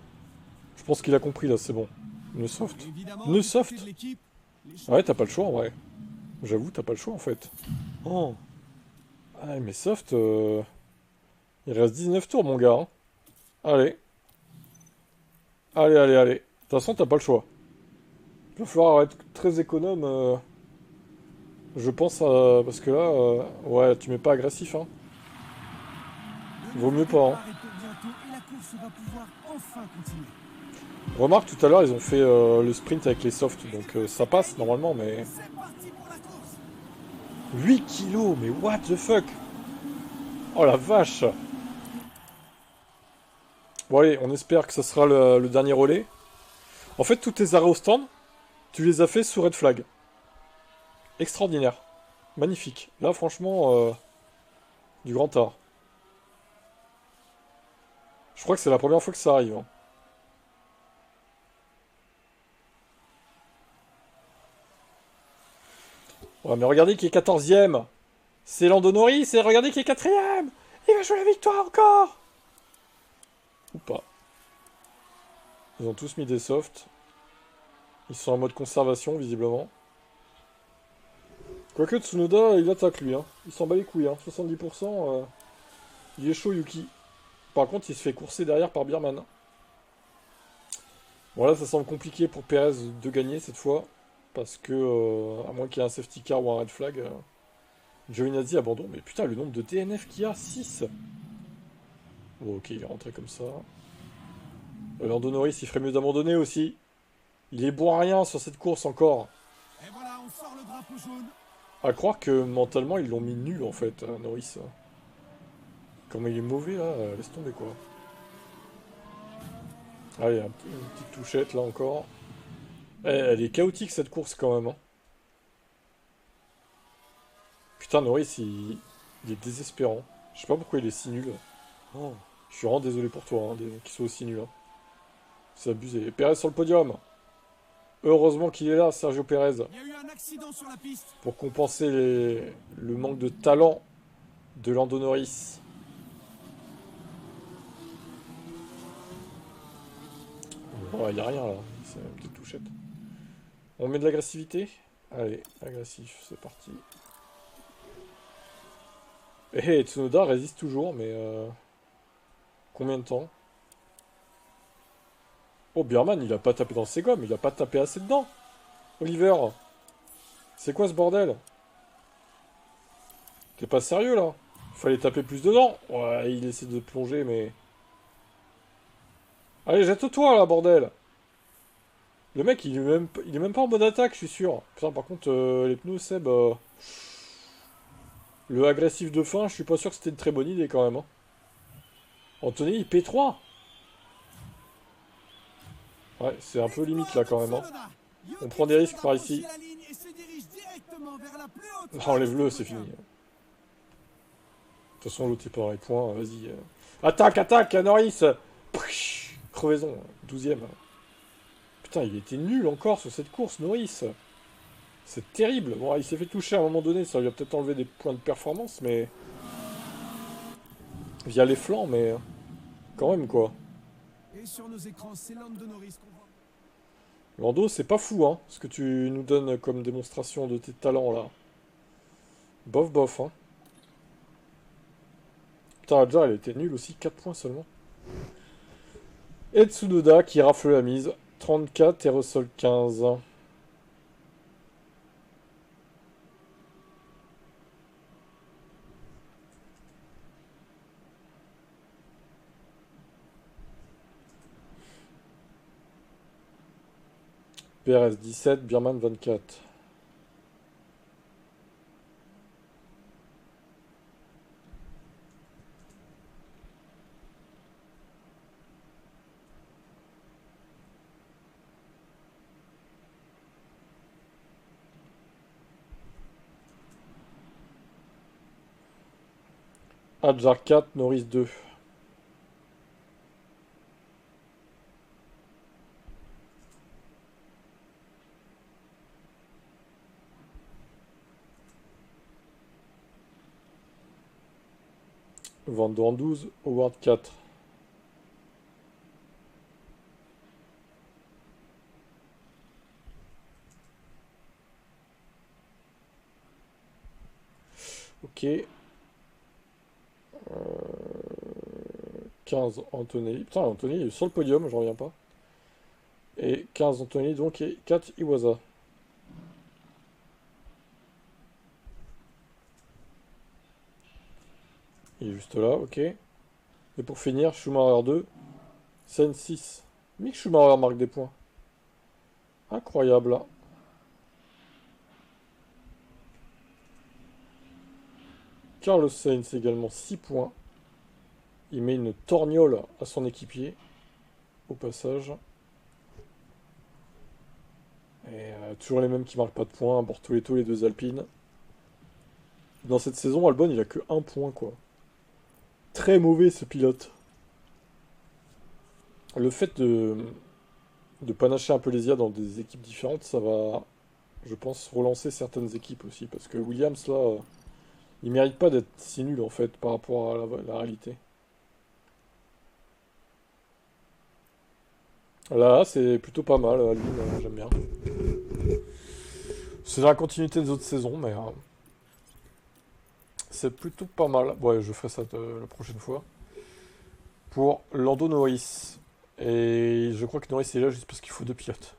Je pense qu'il a compris là, c'est bon. Ne soft. Évidemment, Ne du soft. côté de l'équipe, les choses- Ouais, t'as pas le choix en vrai. J'avoue, t'as pas le choix en fait. Oh. Ah, mais soft, il reste 19 tours, mon gars. Hein. Allez. Allez, allez, allez. De toute façon, t'as pas le choix. Il va falloir être très économe, je pense, parce que là, ouais, tu mets pas agressif, hein. Le Vaut nouveau mieux pas, hein. départ est pour bientôt et la course va pouvoir enfin continuer. Remarque, tout à l'heure, ils ont fait le sprint avec les softs, donc ça passe normalement, mais... C'est parti pour la course. 8 kilos, mais what the fuck? Oh la vache! Bon allez, on espère que ça sera le dernier relais. En fait, tous tes arrêts au stand, tu les as fait sous red flag. Extraordinaire. Magnifique. Là, franchement, du grand art. Je crois que c'est la première fois que ça arrive. Hein. Ouais, mais regardez qui est 14ème. C'est Lando Norris, et regardez qui est 4ème. Il va jouer la victoire encore. Ou pas. Ils ont tous mis des softs. Ils sont en mode conservation, visiblement. Quoique Tsunoda, il attaque lui. Hein. Il s'en bat les couilles. Hein. 70%, il est chaud, Yuki. Par contre, il se fait courser derrière par Birman. Bon, là, ça semble compliqué pour Perez de gagner cette fois. Parce que, à moins qu'il y ait un safety car ou un red flag, Giovinazzi abandonne. Mais putain, le nombre de DNF qu'il y a, 6. Bon, ok, il est rentré comme ça. Lando Norris, il ferait mieux d'abandonner aussi. Il est bon à rien sur cette course encore. Et voilà, on sort le drapeau jaune. À croire que mentalement, ils l'ont mis nul en fait, Norris. Comment il est mauvais là, laisse tomber quoi. Allez, une petite touchette là encore. Eh, elle est chaotique cette course quand même. Hein. Putain, Norris, il est désespérant. Je sais pas pourquoi il est si nul. Oh, je suis vraiment désolé pour toi, hein, qu'il soit aussi nul. Hein. C'est abusé. Et Perez sur le podium. Heureusement qu'il est là, Sergio Perez. Il y a eu un accident sur la piste. Pour compenser le manque de talent de Lando Norris. Oh, il n'y a rien là. C'est une petite touchette. On met de l'agressivité? Allez, agressif, c'est parti. Eh, Tsunoda résiste toujours, mais... combien de temps? Oh, Bierman, il a pas tapé dans ses gommes, il a pas tapé assez dedans. Oliver, c'est quoi ce bordel? T'es pas sérieux, là? Fallait taper plus dedans. Ouais, il essaie de plonger, mais... Allez, jette-toi, là, bordel! Le mec, il est même pas en mode attaque, je suis sûr. Putain, par contre, les pneus, Seb... le agressif de fin, je suis pas sûr que c'était une très bonne idée, quand même. Hein. Anthony, il P3. Ouais, c'est un peu limite, là, quand même. Hein. On prend des risques par ici. Enlève-le, c'est fini. De toute façon, l'autre est pas dans les points, vas-y. Attaque, attaque, Norris. Crevaison, 12ème. Putain, il était nul encore sur cette course, Norris. C'est terrible. Bon, il s'est fait toucher à un moment donné, ça lui a peut-être enlevé des points de performance, mais... Via les flancs, mais... Quand même, quoi. Et sur nos écrans, c'est Lando Norris qu'on voit. Lando, c'est pas fou, hein, ce que tu nous donnes comme démonstration de tes talents, là. Bof, bof, hein. Putain, déjà, elle était nulle aussi, 4 points seulement. Et Tsunoda qui rafle la mise. 34 et Russell 15. Perez 17, Birman 24. Adjar 4, Norris 2. Van Dorn 12, Howard 4. Ok. 15 Antonelli. Putain, Antonelli il est sur le podium, j'en reviens pas. Et 15 Antonelli, donc, et 4 Iwasa. Il est juste là, ok. Et pour finir, Schumacher 2, Sainz 6. Mick Schumacher marque des points. Incroyable. Carlos Sainz également 6 points. Il met une torgnole à son équipier. Au passage. Et toujours les mêmes qui marquent pas de points. Bortoleto, les deux Alpines. Dans cette saison, Albon, il a que 1 point, quoi. Très mauvais, ce pilote. Le fait de panacher un peu les IA dans des équipes différentes, ça va, je pense, relancer certaines équipes aussi. Parce que Williams, là, il mérite pas d'être si nul, en fait, par rapport à la réalité. Là, c'est plutôt pas mal, Albon, j'aime bien. C'est dans la continuité des autres saisons, mais c'est plutôt pas mal. Ouais, je ferai ça la prochaine fois. Pour Lando Norris. Et je crois que Norris est là juste parce qu'il faut 2 pilotes.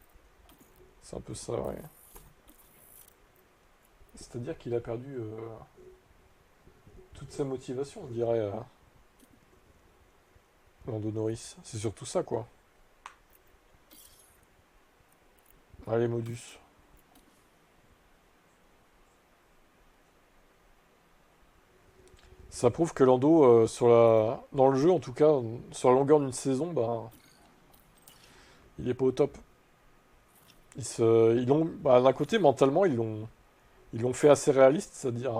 C'est un peu ça, ouais. C'est-à-dire qu'il a perdu toute sa motivation, on dirait, Lando Norris. C'est surtout ça, quoi. Allez, Modus. Ça prouve que Lando, dans le jeu en tout cas, sur la longueur d'une saison, bah, il est pas au top. D'un côté, mentalement, ils l'ont fait assez réaliste, c'est-à-dire,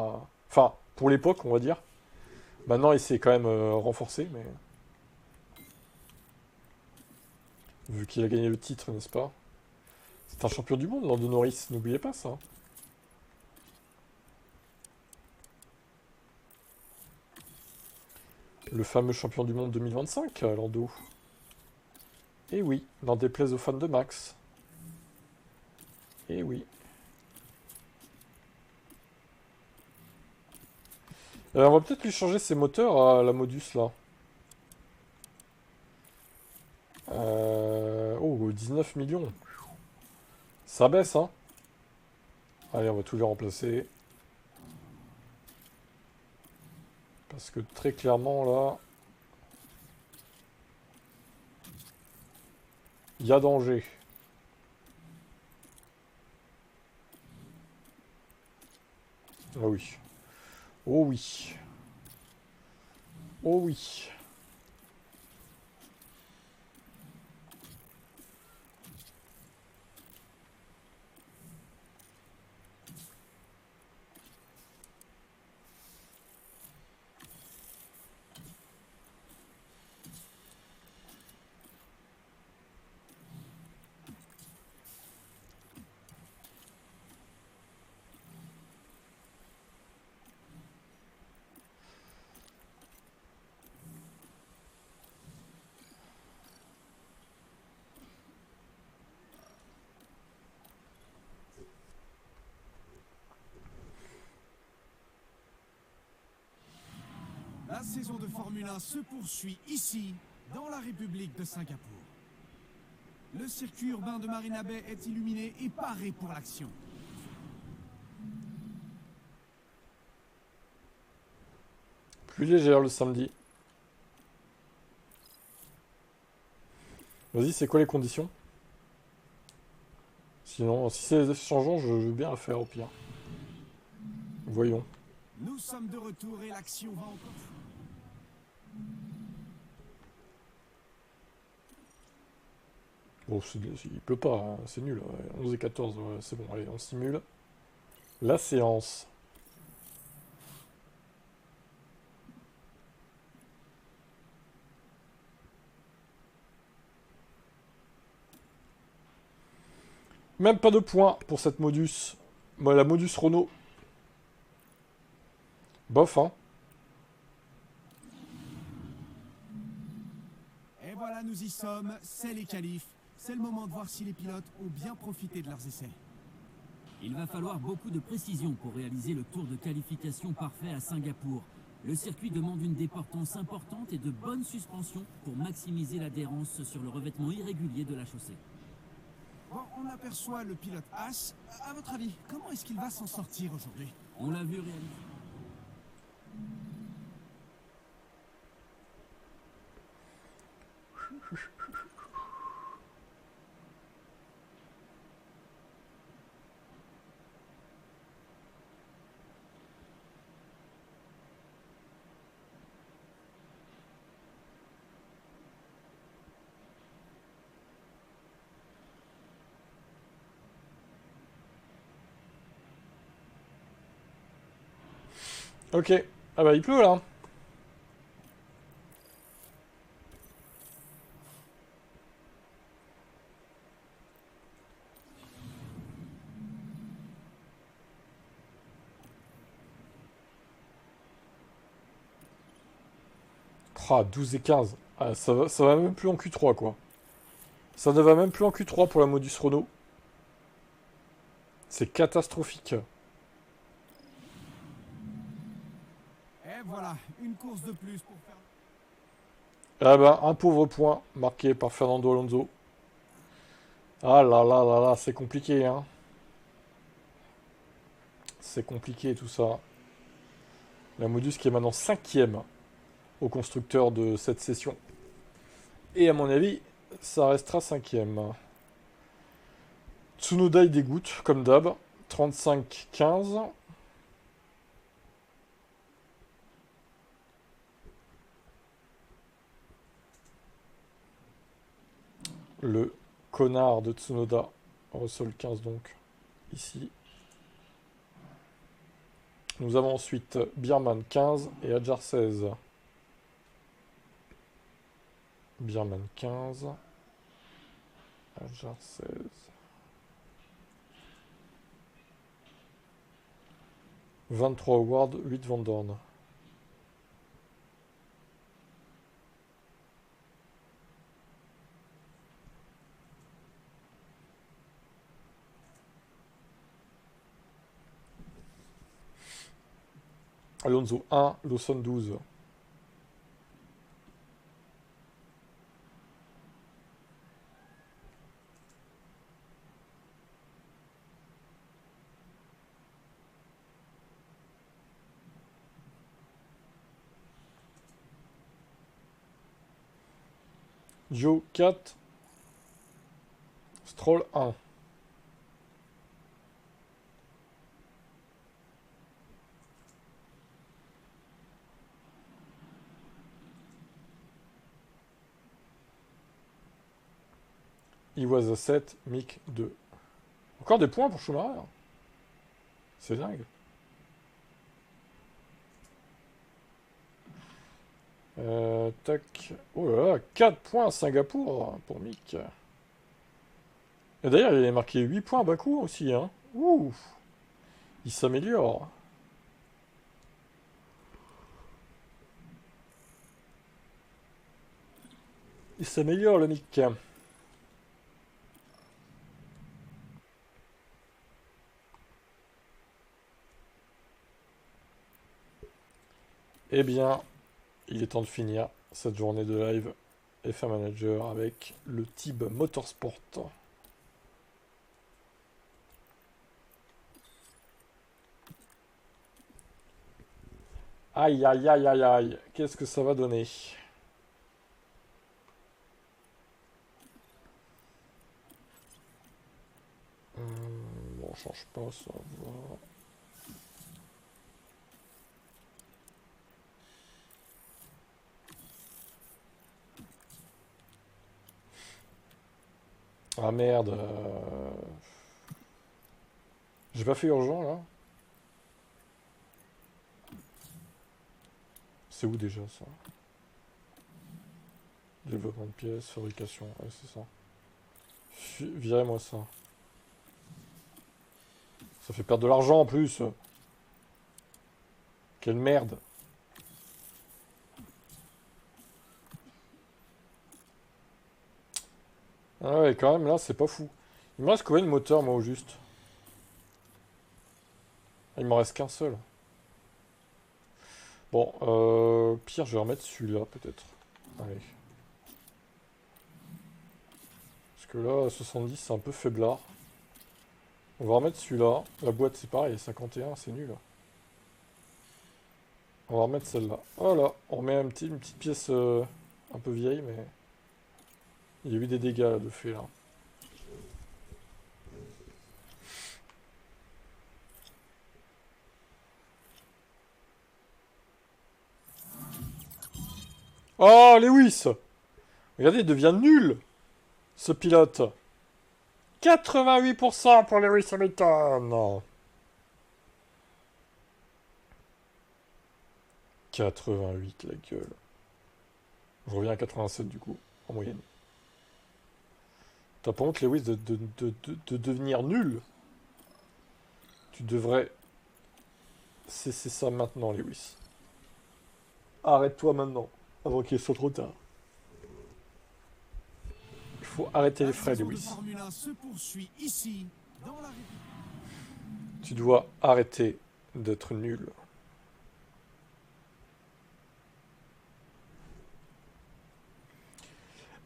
enfin, pour l'époque, on va dire. Maintenant, il s'est quand même renforcé, mais vu qu'il a gagné le titre, n'est-ce pas? C'est un champion du monde, Lando Norris, n'oubliez pas ça. Le fameux champion du monde 2025, Lando. Eh oui, n'en déplaise aux fans de Max. Eh oui. On va peut-être lui changer ses moteurs à la Modus, là. Oh, 19 millions. Ça baisse, hein. Allez, on va tout les remplacer. Parce que très clairement, là... il y a danger. Ah oui. Oh oui. Oh oui. La saison de Formule 1 se poursuit ici, dans la République de Singapour. Le circuit urbain de Marina Bay est illuminé et paré pour l'action. Plus légère le samedi. Vas-y, c'est quoi les conditions? Sinon, si c'est changeant, je veux bien la faire au pire. Voyons. Nous sommes de retour et l'action va encore. Bon, il pleut pas, hein, c'est nul. Ouais. 11 et 14, ouais, c'est bon, allez, on simule. La séance. Même pas de points pour cette Modus. Moi, la Modus Renault. Bof, hein. Et voilà, nous y sommes, c'est les qualifs. C'est le moment de voir si les pilotes ont bien profité de leurs essais. Il va falloir beaucoup de précision pour réaliser le tour de qualification parfait à Singapour. Le circuit demande une déportance importante et de bonnes suspensions pour maximiser l'adhérence sur le revêtement irrégulier de la chaussée. Bon, on aperçoit le pilote Haas. À votre avis, comment est-ce qu'il va s'en sortir aujourd'hui? On l'a vu réaliser. Ok. Ah bah il pleut là. Ah, 12 et 15. Ah, ça va même plus en Q3 quoi. Ça ne va même plus en Q3 pour la Modus Renault. C'est catastrophique. Et voilà, une course de plus pour faire... Ah bah, un pauvre point marqué par Fernando Alonso. Ah là là là là, c'est compliqué, hein. C'est compliqué tout ça. La Modus qui est maintenant 5ème au constructeur de cette session. Et à mon avis, ça restera 5ème. Tsunoda il dégoûte, comme d'hab. 35-15. Le connard de Tsunoda. Russell 15 donc. Ici. Nous avons ensuite Bierman 15 et Adjar 16. Bierman 15. Adjar 16. « 23 Howard, 8 Van Dorn. » Alonso 1, Lawson 12. Joe 4. Stroll 1. Iwasa 7, Mick 2. Encore des points pour Schumacher. C'est dingue. Tac. Oh là là, 4 points à Singapour pour Mick. Et d'ailleurs, il a marqué 8 points à Bakou aussi. Hein. Ouh. Il s'améliore. Il s'améliore le Mick. Eh bien, il est temps de finir cette journée de live F1 Manager avec le Tib Motorsport. Aïe, aïe, aïe, aïe, aïe. Qu'est-ce que ça va donner? Bon, on change pas, ça va. Ah merde. J'ai pas fait urgent là. C'est où déjà ça? Développement de pièces, fabrication, ouais c'est ça. Virez-moi ça. Ça fait perdre de l'argent en plus. Quelle merde. Ah ouais, quand même là c'est pas fou. Il me reste combien de moteurs moi au juste? Il m'en reste qu'un seul. Bon, pire, je vais remettre celui-là, peut-être. Allez. Parce que là, 70, c'est un peu faiblard. On va remettre celui-là. La boîte, c'est pareil, 51, c'est nul. On va remettre celle-là. Voilà, on remet une petite pièce un peu vieille, mais... Il y a eu des dégâts là, de fait, là. Oh, Lewis! Regardez, il devient nul, ce pilote. 88% pour Lewis Hamilton. 88, la gueule. Je reviens à 87 du coup, en moyenne. T'as pas honte, Lewis, de devenir nul? Tu devrais cesser ça maintenant, Lewis. Arrête-toi maintenant, avant qu'il soit trop tard. Il faut arrêter les frais, Lewis. Formule 1 se poursuit ici, dans la République. Tu dois arrêter d'être nul.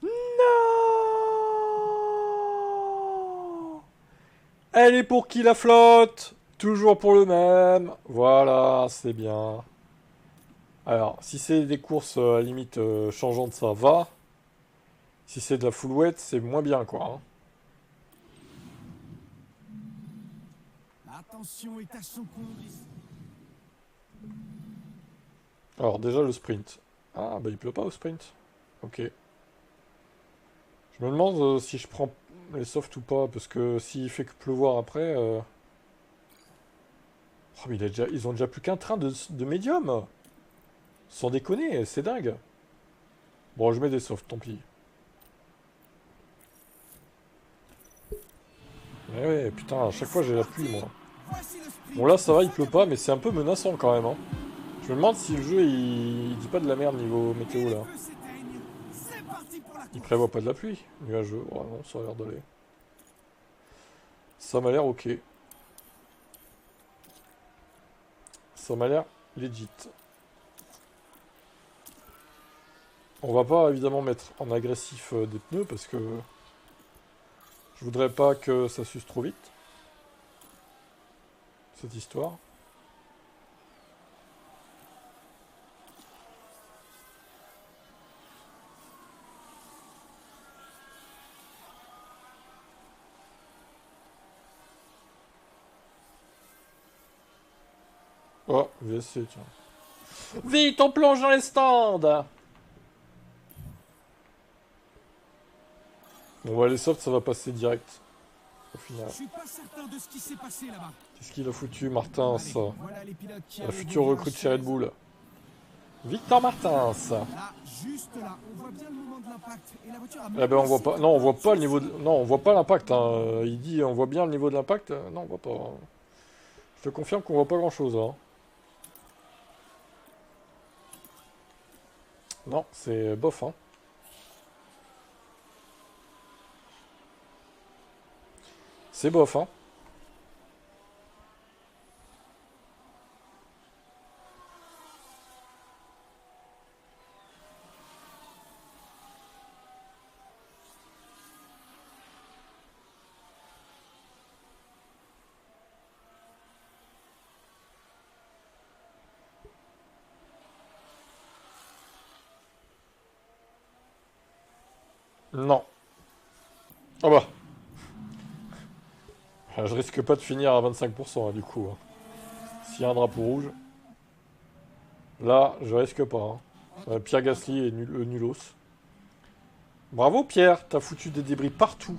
Non! Elle est pour qui la flotte? Toujours pour le même. Voilà, c'est bien. Alors, si c'est des courses à la limite changeantes, ça va. Si c'est de la full wet, c'est moins bien, quoi. Hein. Attention est à son comble ici. Alors, déjà, le sprint. Ah, bah il pleut pas au sprint. Ok. Je me demande si je prends les softs ou pas, parce que s'il fait que pleuvoir après... Oh, mais ils ont déjà plus qu'un train de médium. Sans déconner, c'est dingue. Bon, je mets des softs, tant pis. Mais ouais, putain, à chaque fois j'ai la pluie, moi. Bon, là, ça va, il pleut pas, mais c'est un peu menaçant, quand même. Hein. Je me demande si le jeu, il dit pas de la merde niveau météo, là. Il prévoit pas de la pluie, nuageux. Oh non, ça a l'air d'aller. Ça m'a l'air ok. Ça m'a l'air legit. On va pas évidemment mettre en agressif des pneus parce que je voudrais pas que ça s'use trop vite. Cette histoire. Oh, VSC, tiens. Vite, on plonge dans les stands! Bon, bah, les softs, ça va passer direct. Au final. Je suis pas certain de ce qui s'est passé là-bas. Qu'est-ce qu'il a foutu, Martins? Voilà les pilotes qui La future recrue de chez Red Bull. Victor Martins. Là, juste là, on voit bien le moment de l'impact et la voiture a Eh ben on voit pas. Non, on voit pas le niveau. Non, on voit pas l'impact. Hein. Il dit on voit bien le niveau de l'impact. Non, on voit pas. Je te confirme qu'on voit pas grand-chose. Hein. Non, c'est bof. Hein. C'est bof. Hein. Non. Ah bah. Je risque pas de finir à 25% hein, du coup. Hein. S'il y a un drapeau rouge. Là, je risque pas. Hein. Pierre Gasly est nulos. Bravo Pierre, t'as foutu des débris partout.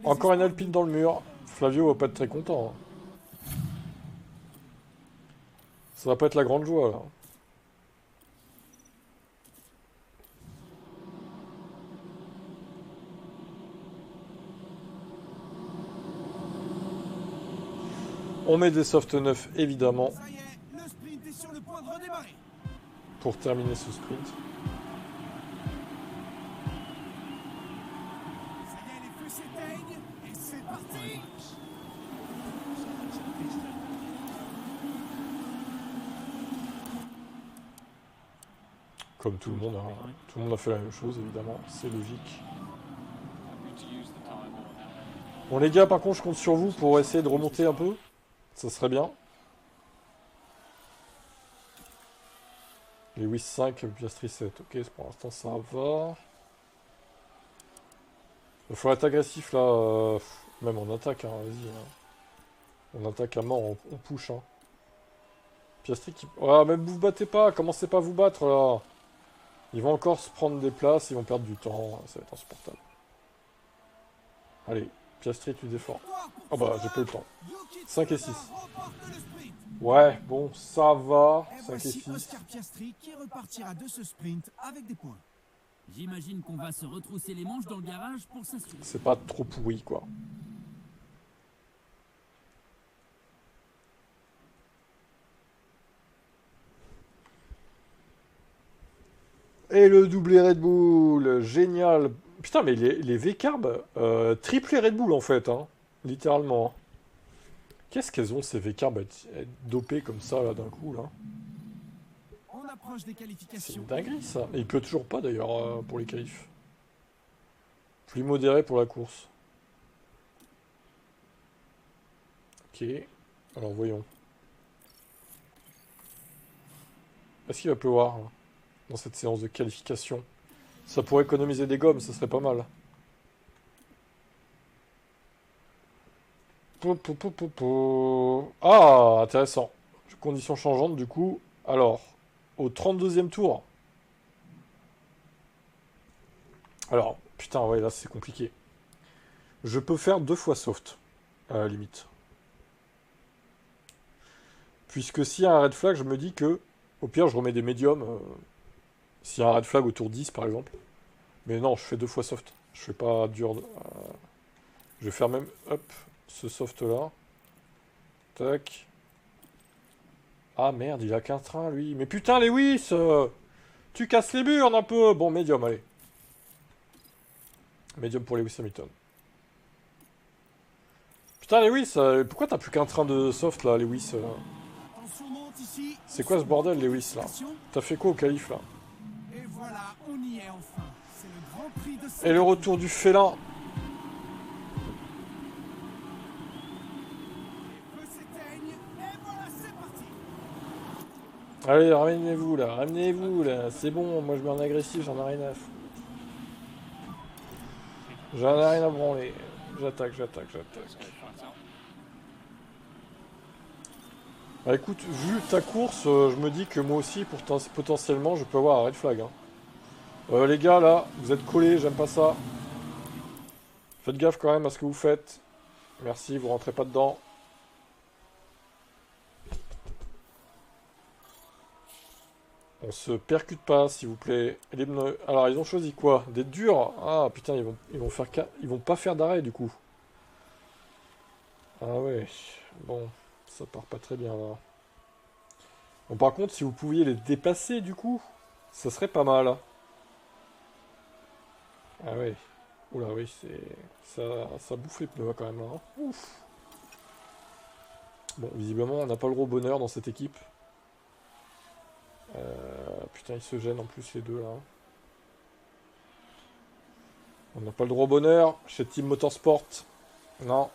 Encore une Alpine dans le mur. Flavio va pas être très content. Hein. Ça va pas être la grande joie là. On met des softs neufs évidemment. Ça y est, le sprint est sur le point de redémarrer. Pour terminer ce sprint. Ça y est, les feux s'éteignent et c'est parti. Comme tout le monde, hein. Tout le monde a fait la même chose, évidemment. C'est logique. Happy to use the time on. Bon, les gars, par contre, je compte sur vous pour essayer de remonter un peu. Ça serait bien. Les Wiss 5, Piastri 7. Ok, pour l'instant, ça va. Il faut être agressif, là. Même en attaque, hein. Vas-y. Hein. On attaque à mort, on push, hein. Piastri qui... Ah, même vous battez pas. Commencez pas à vous battre, là. Ils vont encore se prendre des places. Ils vont perdre du temps. Ça va être insupportable. Allez. Piastri, tu défends. Ah bah, j'ai pas eu le temps. 5 et 6. Ouais, bon, ça va. Et 5 et voici 6. Oscar Piastri qui repartira de ce sprint avec des points. J'imagine qu'on va se retrousser les manches dans le garage pour s'assurer. C'est pas trop pourri, quoi. Et le doublé Red Bull, génial. Putain, mais les V-Carb, triplé Red Bull, en fait, hein. Littéralement. Qu'est-ce qu'elles ont, ces V-Carb, à être dopées comme ça, là, d'un coup, là. On approche des C'est qualifications. une dinguerie, ça. Et il pleut toujours pas, d'ailleurs, pour les qualifs. Plus modéré pour la course. Ok. Alors, voyons. Est-ce qu'il va pleuvoir, hein, dans cette séance de qualification? Ça pourrait économiser des gommes, ça serait pas mal. Ah, intéressant. Conditions changeantes, du coup. Alors, au 32e tour. Alors, putain, ouais, là, c'est compliqué. Je peux faire 2 fois soft, à la limite. Puisque s'il y a un red flag, je me dis que, au pire, je remets des médiums. S'il y a un red flag au tour 10, par exemple. Mais non, je fais 2 fois soft. Je fais pas dur. Je vais faire même, hop, ce soft-là. Tac. Ah merde, il a qu'un train, lui. Mais putain, Lewis, tu casses les burnes un peu. Bon, médium, allez. Médium pour Lewis Hamilton. Putain, Lewis, pourquoi t'as plus qu'un train de soft, là, Lewis Attention, monte ici. C'est quoi ce bordel, Lewis, là? T'as fait quoi au qualif, là? Et voilà, on y est enfin. C'est le Grand Prix de Et le Singapour. retour du félin. Les feux s'éteignent. Et voilà, c'est parti. Allez, ramenez-vous, là. Ramenez-vous, là. C'est bon, moi, je mets en agressif, j'en ai rien à foutre. J'en ai rien à branler. J'attaque. Let's go flat out. Bah écoute, vu ta course, je me dis que moi aussi, potentiellement, je peux avoir un red flag. Hein. Les gars, là, vous êtes collés, j'aime pas ça. Faites gaffe quand même à ce que vous faites. Merci, vous rentrez pas dedans. On se percute pas, s'il vous plaît. Les pneus. Alors, ils ont choisi quoi? Des durs? Ah, putain, ils vont pas faire d'arrêt, du coup. Ah ouais, bon, ça part pas très bien, là. Bon, par contre, si vous pouviez les dépasser, du coup, ça serait pas mal. Ah ouais. Oula, oui, ça bouffe les pneus, quand même, là. Hein. Ouf. Bon, visiblement, on n'a pas le gros bonheur dans cette équipe. Putain, ils se gênent en plus, les deux, là. On n'a pas le droit au bonheur chez Team Motorsport. Non.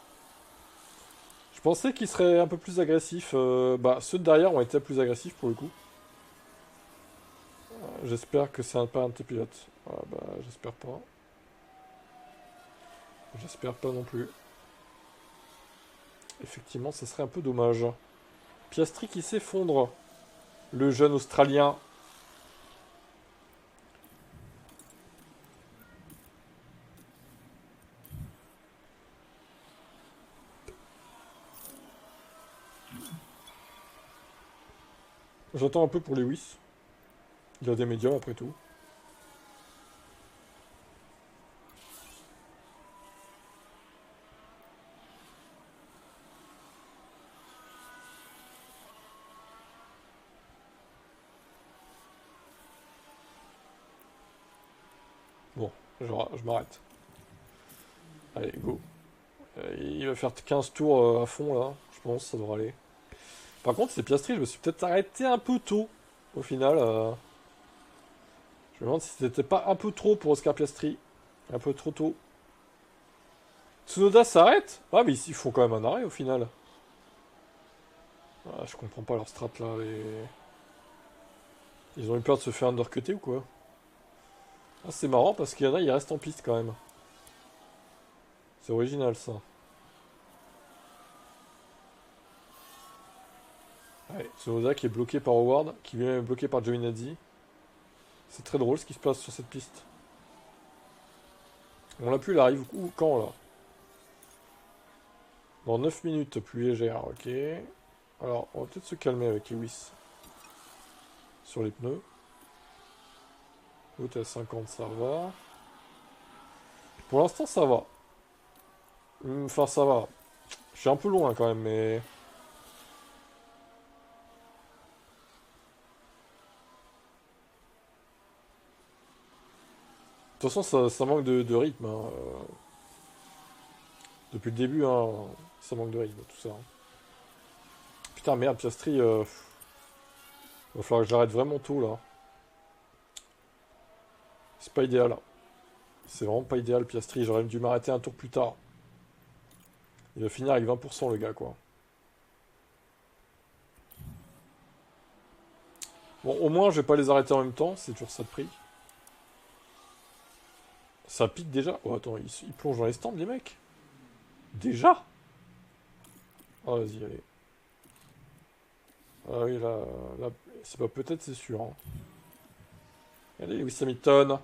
Je pensais qu'ils seraient un peu plus agressifs. Bah, ceux de derrière ont été plus agressifs, pour le coup. J'espère que c'est pas un de tes pilotes. Ah, bah, j'espère pas. J'espère pas non plus. Effectivement, ça serait un peu dommage. Piastri qui s'effondre. Le jeune Australien. J'attends un peu pour Lewis. Il a des médiums après tout. Bon, je m'arrête. Allez, go. Il va faire 15 tours à fond là, je pense, ça devrait aller. Par contre, c'est Piastri, je me suis peut-être arrêté un peu tôt, au final. Je me demande si c'était pas un peu trop pour Oscar Piastri. Un peu trop tôt. Tsunoda s'arrête? Ah, mais ils font quand même un arrêt au final. Ah, je comprends pas leur strat là. Ils ont eu peur de se faire undercutter ou quoi? Ah, c'est marrant parce qu'il y en a, ils restent en piste quand même. C'est original ça. Ouais, Tsunoda qui est bloqué par Howard, qui lui-même est bloqué par Giovinazzi. C'est très drôle ce qui se passe sur cette piste. On l'a plus, il arrive où, quand là? Dans 9 minutes, plus légère, ok. Alors, on va peut-être se calmer avec Lewis. Sur les pneus. Haute à 50, ça va. Pour l'instant, ça va. Enfin, ça va. Je suis un peu loin quand même, mais... De toute façon, ça manque de rythme. Hein. Depuis le début, hein, ça manque de rythme, tout ça. Hein. Putain, merde, Piastri... va falloir que j'arrête vraiment tôt, là. C'est pas idéal. C'est vraiment pas idéal, Piastri. J'aurais dû m'arrêter un tour plus tard. Il va finir avec 20%, le gars, quoi. Bon, au moins, je vais pas les arrêter en même temps. C'est toujours ça de prix. Ça pique déjà. Oh, attends, ils plongent dans les stands, les mecs. Déjà? Ah, vas-y, allez. Ah oui, là c'est pas peut-être, c'est sûr. Hein. Allez, Lewis Hamilton.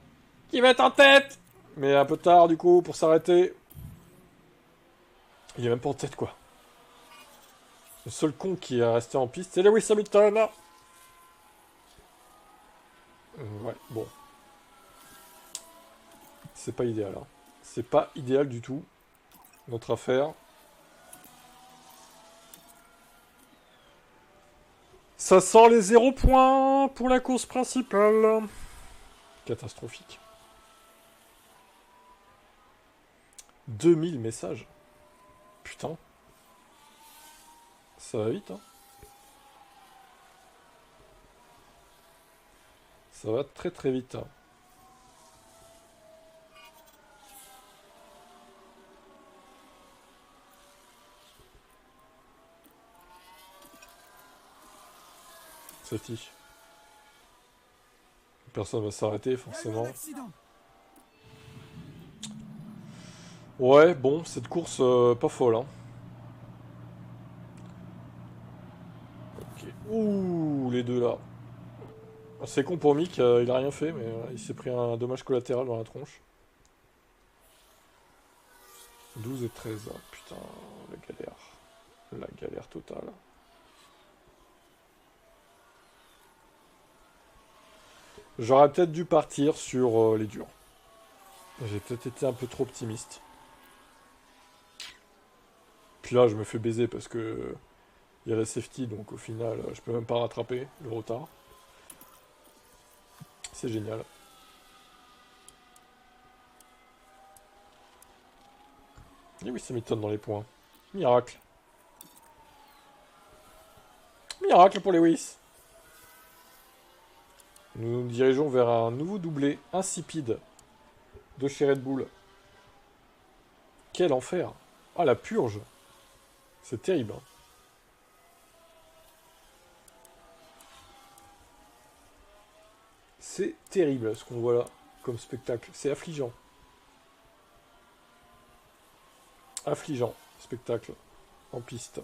Qui va être en tête! Mais un peu tard, du coup, pour s'arrêter. Il est même pas en tête, quoi. Le seul con qui est resté en piste, c'est Lewis Hamilton. Ouais, bon. C'est pas idéal. Hein. C'est pas idéal du tout. Notre affaire. Ça sent les 0 points pour la course principale. Catastrophique. 2000 messages. Putain. Ça va vite, hein. Ça va très très vite. Hein. Safety. Personne va s'arrêter, forcément. Ouais, bon, cette course, pas folle, hein. Ok. Ouh, les deux là. C'est con pour Mick, il a rien fait, mais il s'est pris un dommage collatéral dans la tronche. 12 et 13, hein. Putain, la galère. La galère totale. J'aurais peut-être dû partir sur les durs. J'ai peut-être été un peu trop optimiste. Puis là, je me fais baiser parce que il y a la safety, donc au final, je peux même pas rattraper le retard. C'est génial. Et oui, ça m'étonne dans les points. Miracle. Miracle pour Lewis. Nous nous dirigeons vers un nouveau doublé insipide de chez Red Bull. Quel enfer. Ah, la purge. C'est terrible. Hein. C'est terrible ce qu'on voit là comme spectacle. C'est affligeant. Affligeant, spectacle. En piste.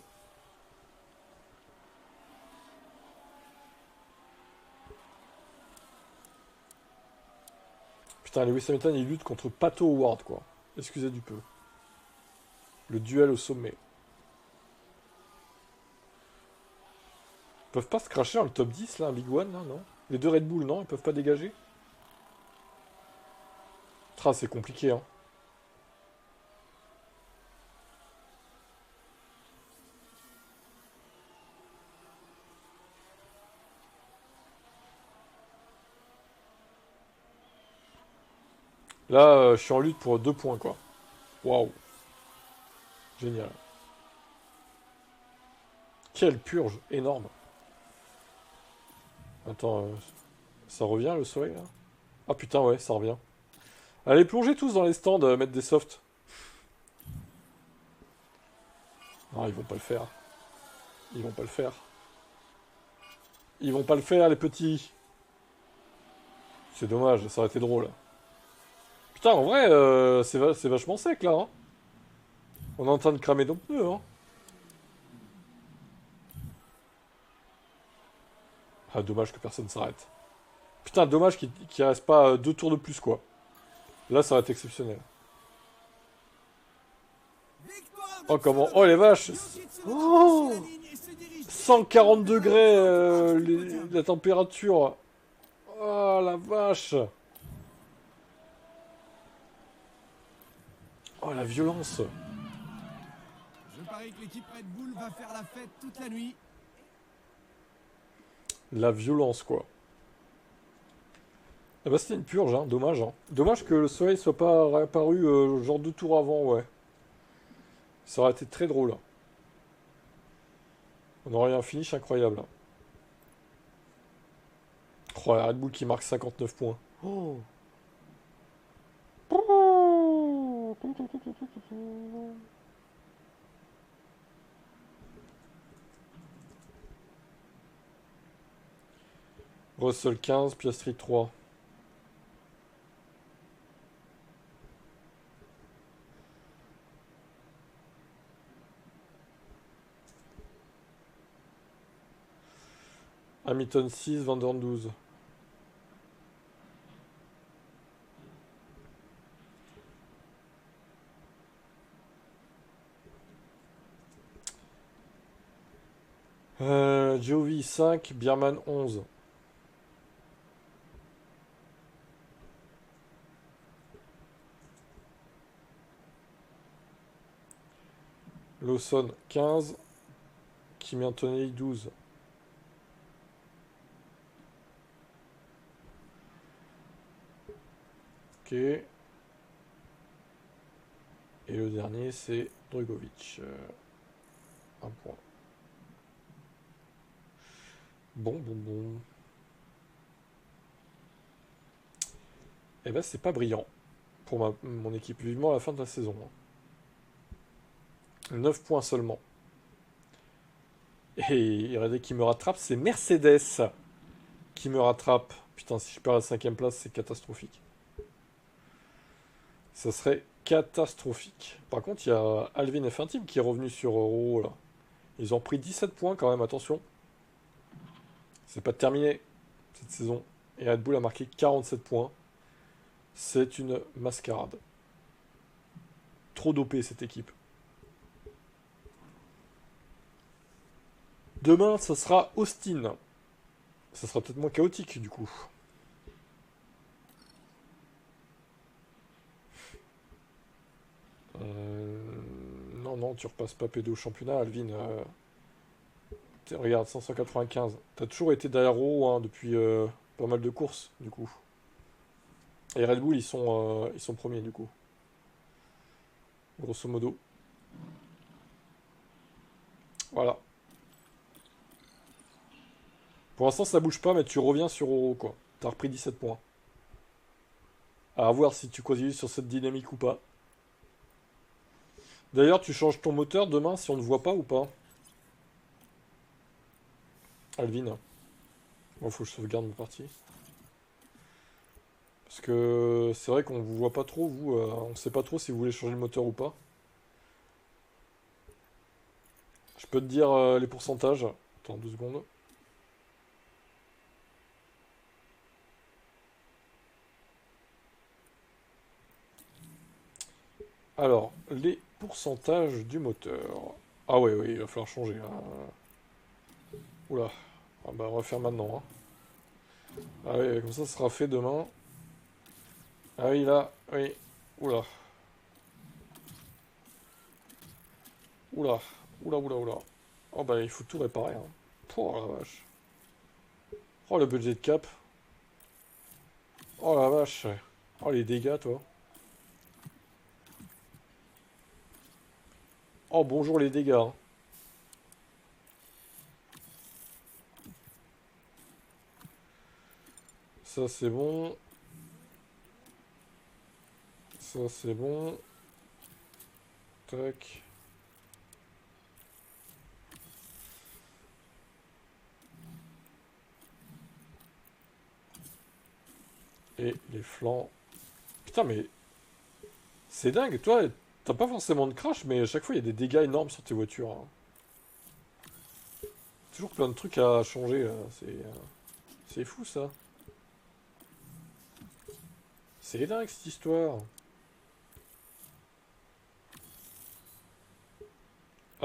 Putain, Lewis Hamilton, il lutte contre Pato Howard, quoi. Excusez du peu. Le duel au sommet. Ils peuvent pas se cracher dans le top 10, là, un Big One, là, non? Les deux Red Bull, non? Ils peuvent pas dégager? Tra, c'est compliqué, hein. Là, je suis en lutte pour 2 points, quoi. Waouh. Génial. Quelle purge énorme. Attends, ça revient le soleil, là? Ah putain, ouais, ça revient. Allez, plongez tous dans les stands, mettre des softs. Non, ils vont pas le faire. Ils vont pas le faire. Ils vont pas le faire, les petits. C'est dommage, ça aurait été drôle. Putain, en vrai, c'est vachement sec, là. Hein. On est en train de cramer nos pneus, hein. Ah, dommage que personne s'arrête. Putain, dommage qu'il reste pas 2 tours de plus, quoi. Là, ça va être exceptionnel. Oh, comment... Oh, les vaches. Oh, 140 degrés, la température. Oh, la vache. Oh, la violence. Je parie que l'équipe Red Bull va faire la fête toute la nuit. La violence, quoi. Ah bah, c'était une purge, hein. Dommage, hein. Dommage que le soleil soit pas réapparu genre 2 tours avant, ouais. Ça aurait été très drôle. On aurait eu un finish incroyable. Oh, la Red Bull qui marque 59 points. Oh. Russell 15, Piastri 3. Hamilton 6, Van Dorn 12. Giovi 5, Bierman 11. Lawson 15, Kimi Antonelli 12. Ok. Et le dernier, c'est Drugovic. 1 point. Bon. Eh ben, c'est pas brillant pour mon équipe. Vivement à la fin de la saison. 9 points seulement. Et regardez qui me rattrape, c'est Mercedes qui me rattrape. Putain, si je perds la 5ème place, c'est catastrophique. Ça serait catastrophique. Par contre, il y a Alvin F1 Team qui est revenu sur Euro, là. Ils ont pris 17 points quand même, attention. C'est pas terminé cette saison. Et Red Bull a marqué 47 points. C'est une mascarade. Trop dopé cette équipe. Demain, ce sera Austin. Ça sera peut-être moins chaotique du coup. Non, tu repasses pas P2 au championnat, Alvin. Regarde, 595. T'as toujours été derrière Rowe hein, depuis pas mal de courses, du coup. Et Red Bull, ils sont premiers, du coup. Grosso modo. Voilà. Pour l'instant, ça bouge pas, mais tu reviens sur Oro, quoi. T'as repris 17 points. À voir si tu continues sur cette dynamique ou pas. D'ailleurs, tu changes ton moteur demain si on ne voit pas ou pas. Alvin. Bon, faut que je sauvegarde ma partie. Parce que c'est vrai qu'on vous voit pas trop, vous. On sait pas trop si vous voulez changer le moteur ou pas. Je peux te dire les pourcentages. Attends 2 secondes. Alors, les pourcentages du moteur. Ah ouais, oui, il va falloir changer. Oula. Ah bah on va faire maintenant. Hein. Ah oui, comme ça sera fait demain. Ah oui, là, oui. Oula. Oula. Oula. Oh bah il faut tout réparer. Hein. Oh la vache. Oh le budget de cap. Oh la vache. Oh les dégâts, toi. Oh bonjour les dégâts. Hein. Ça c'est bon. Ça c'est bon. Tac. Et les flancs. Putain, mais c'est dingue, toi, t'as pas forcément de crash, mais à chaque fois il y a des dégâts énormes sur tes voitures, hein. Toujours plein de trucs à changer, là. C'est fou ça. C'est dingue cette histoire.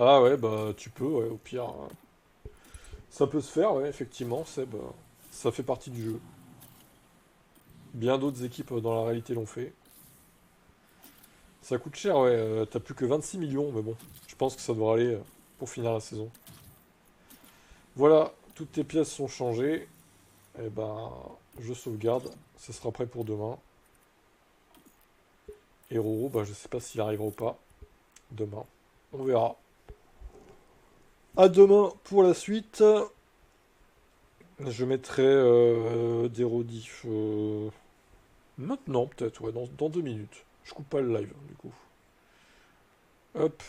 Ah ouais, bah tu peux, ouais, au pire, hein. Ça peut se faire, ouais, effectivement, ça fait partie du jeu. Bien d'autres équipes dans la réalité l'ont fait. Ça coûte cher, ouais, t'as plus que 26 millions, mais bon, je pense que ça devrait aller pour finir la saison. Voilà, toutes tes pièces sont changées. Et ben, je sauvegarde, ça sera prêt pour demain. Et Roro, bah je sais pas s'il arrivera ou pas. Demain, on verra. À demain pour la suite. Je mettrai des rediffs maintenant, peut-être, ouais, dans 2 minutes. Je coupe pas le live, du coup. Hop.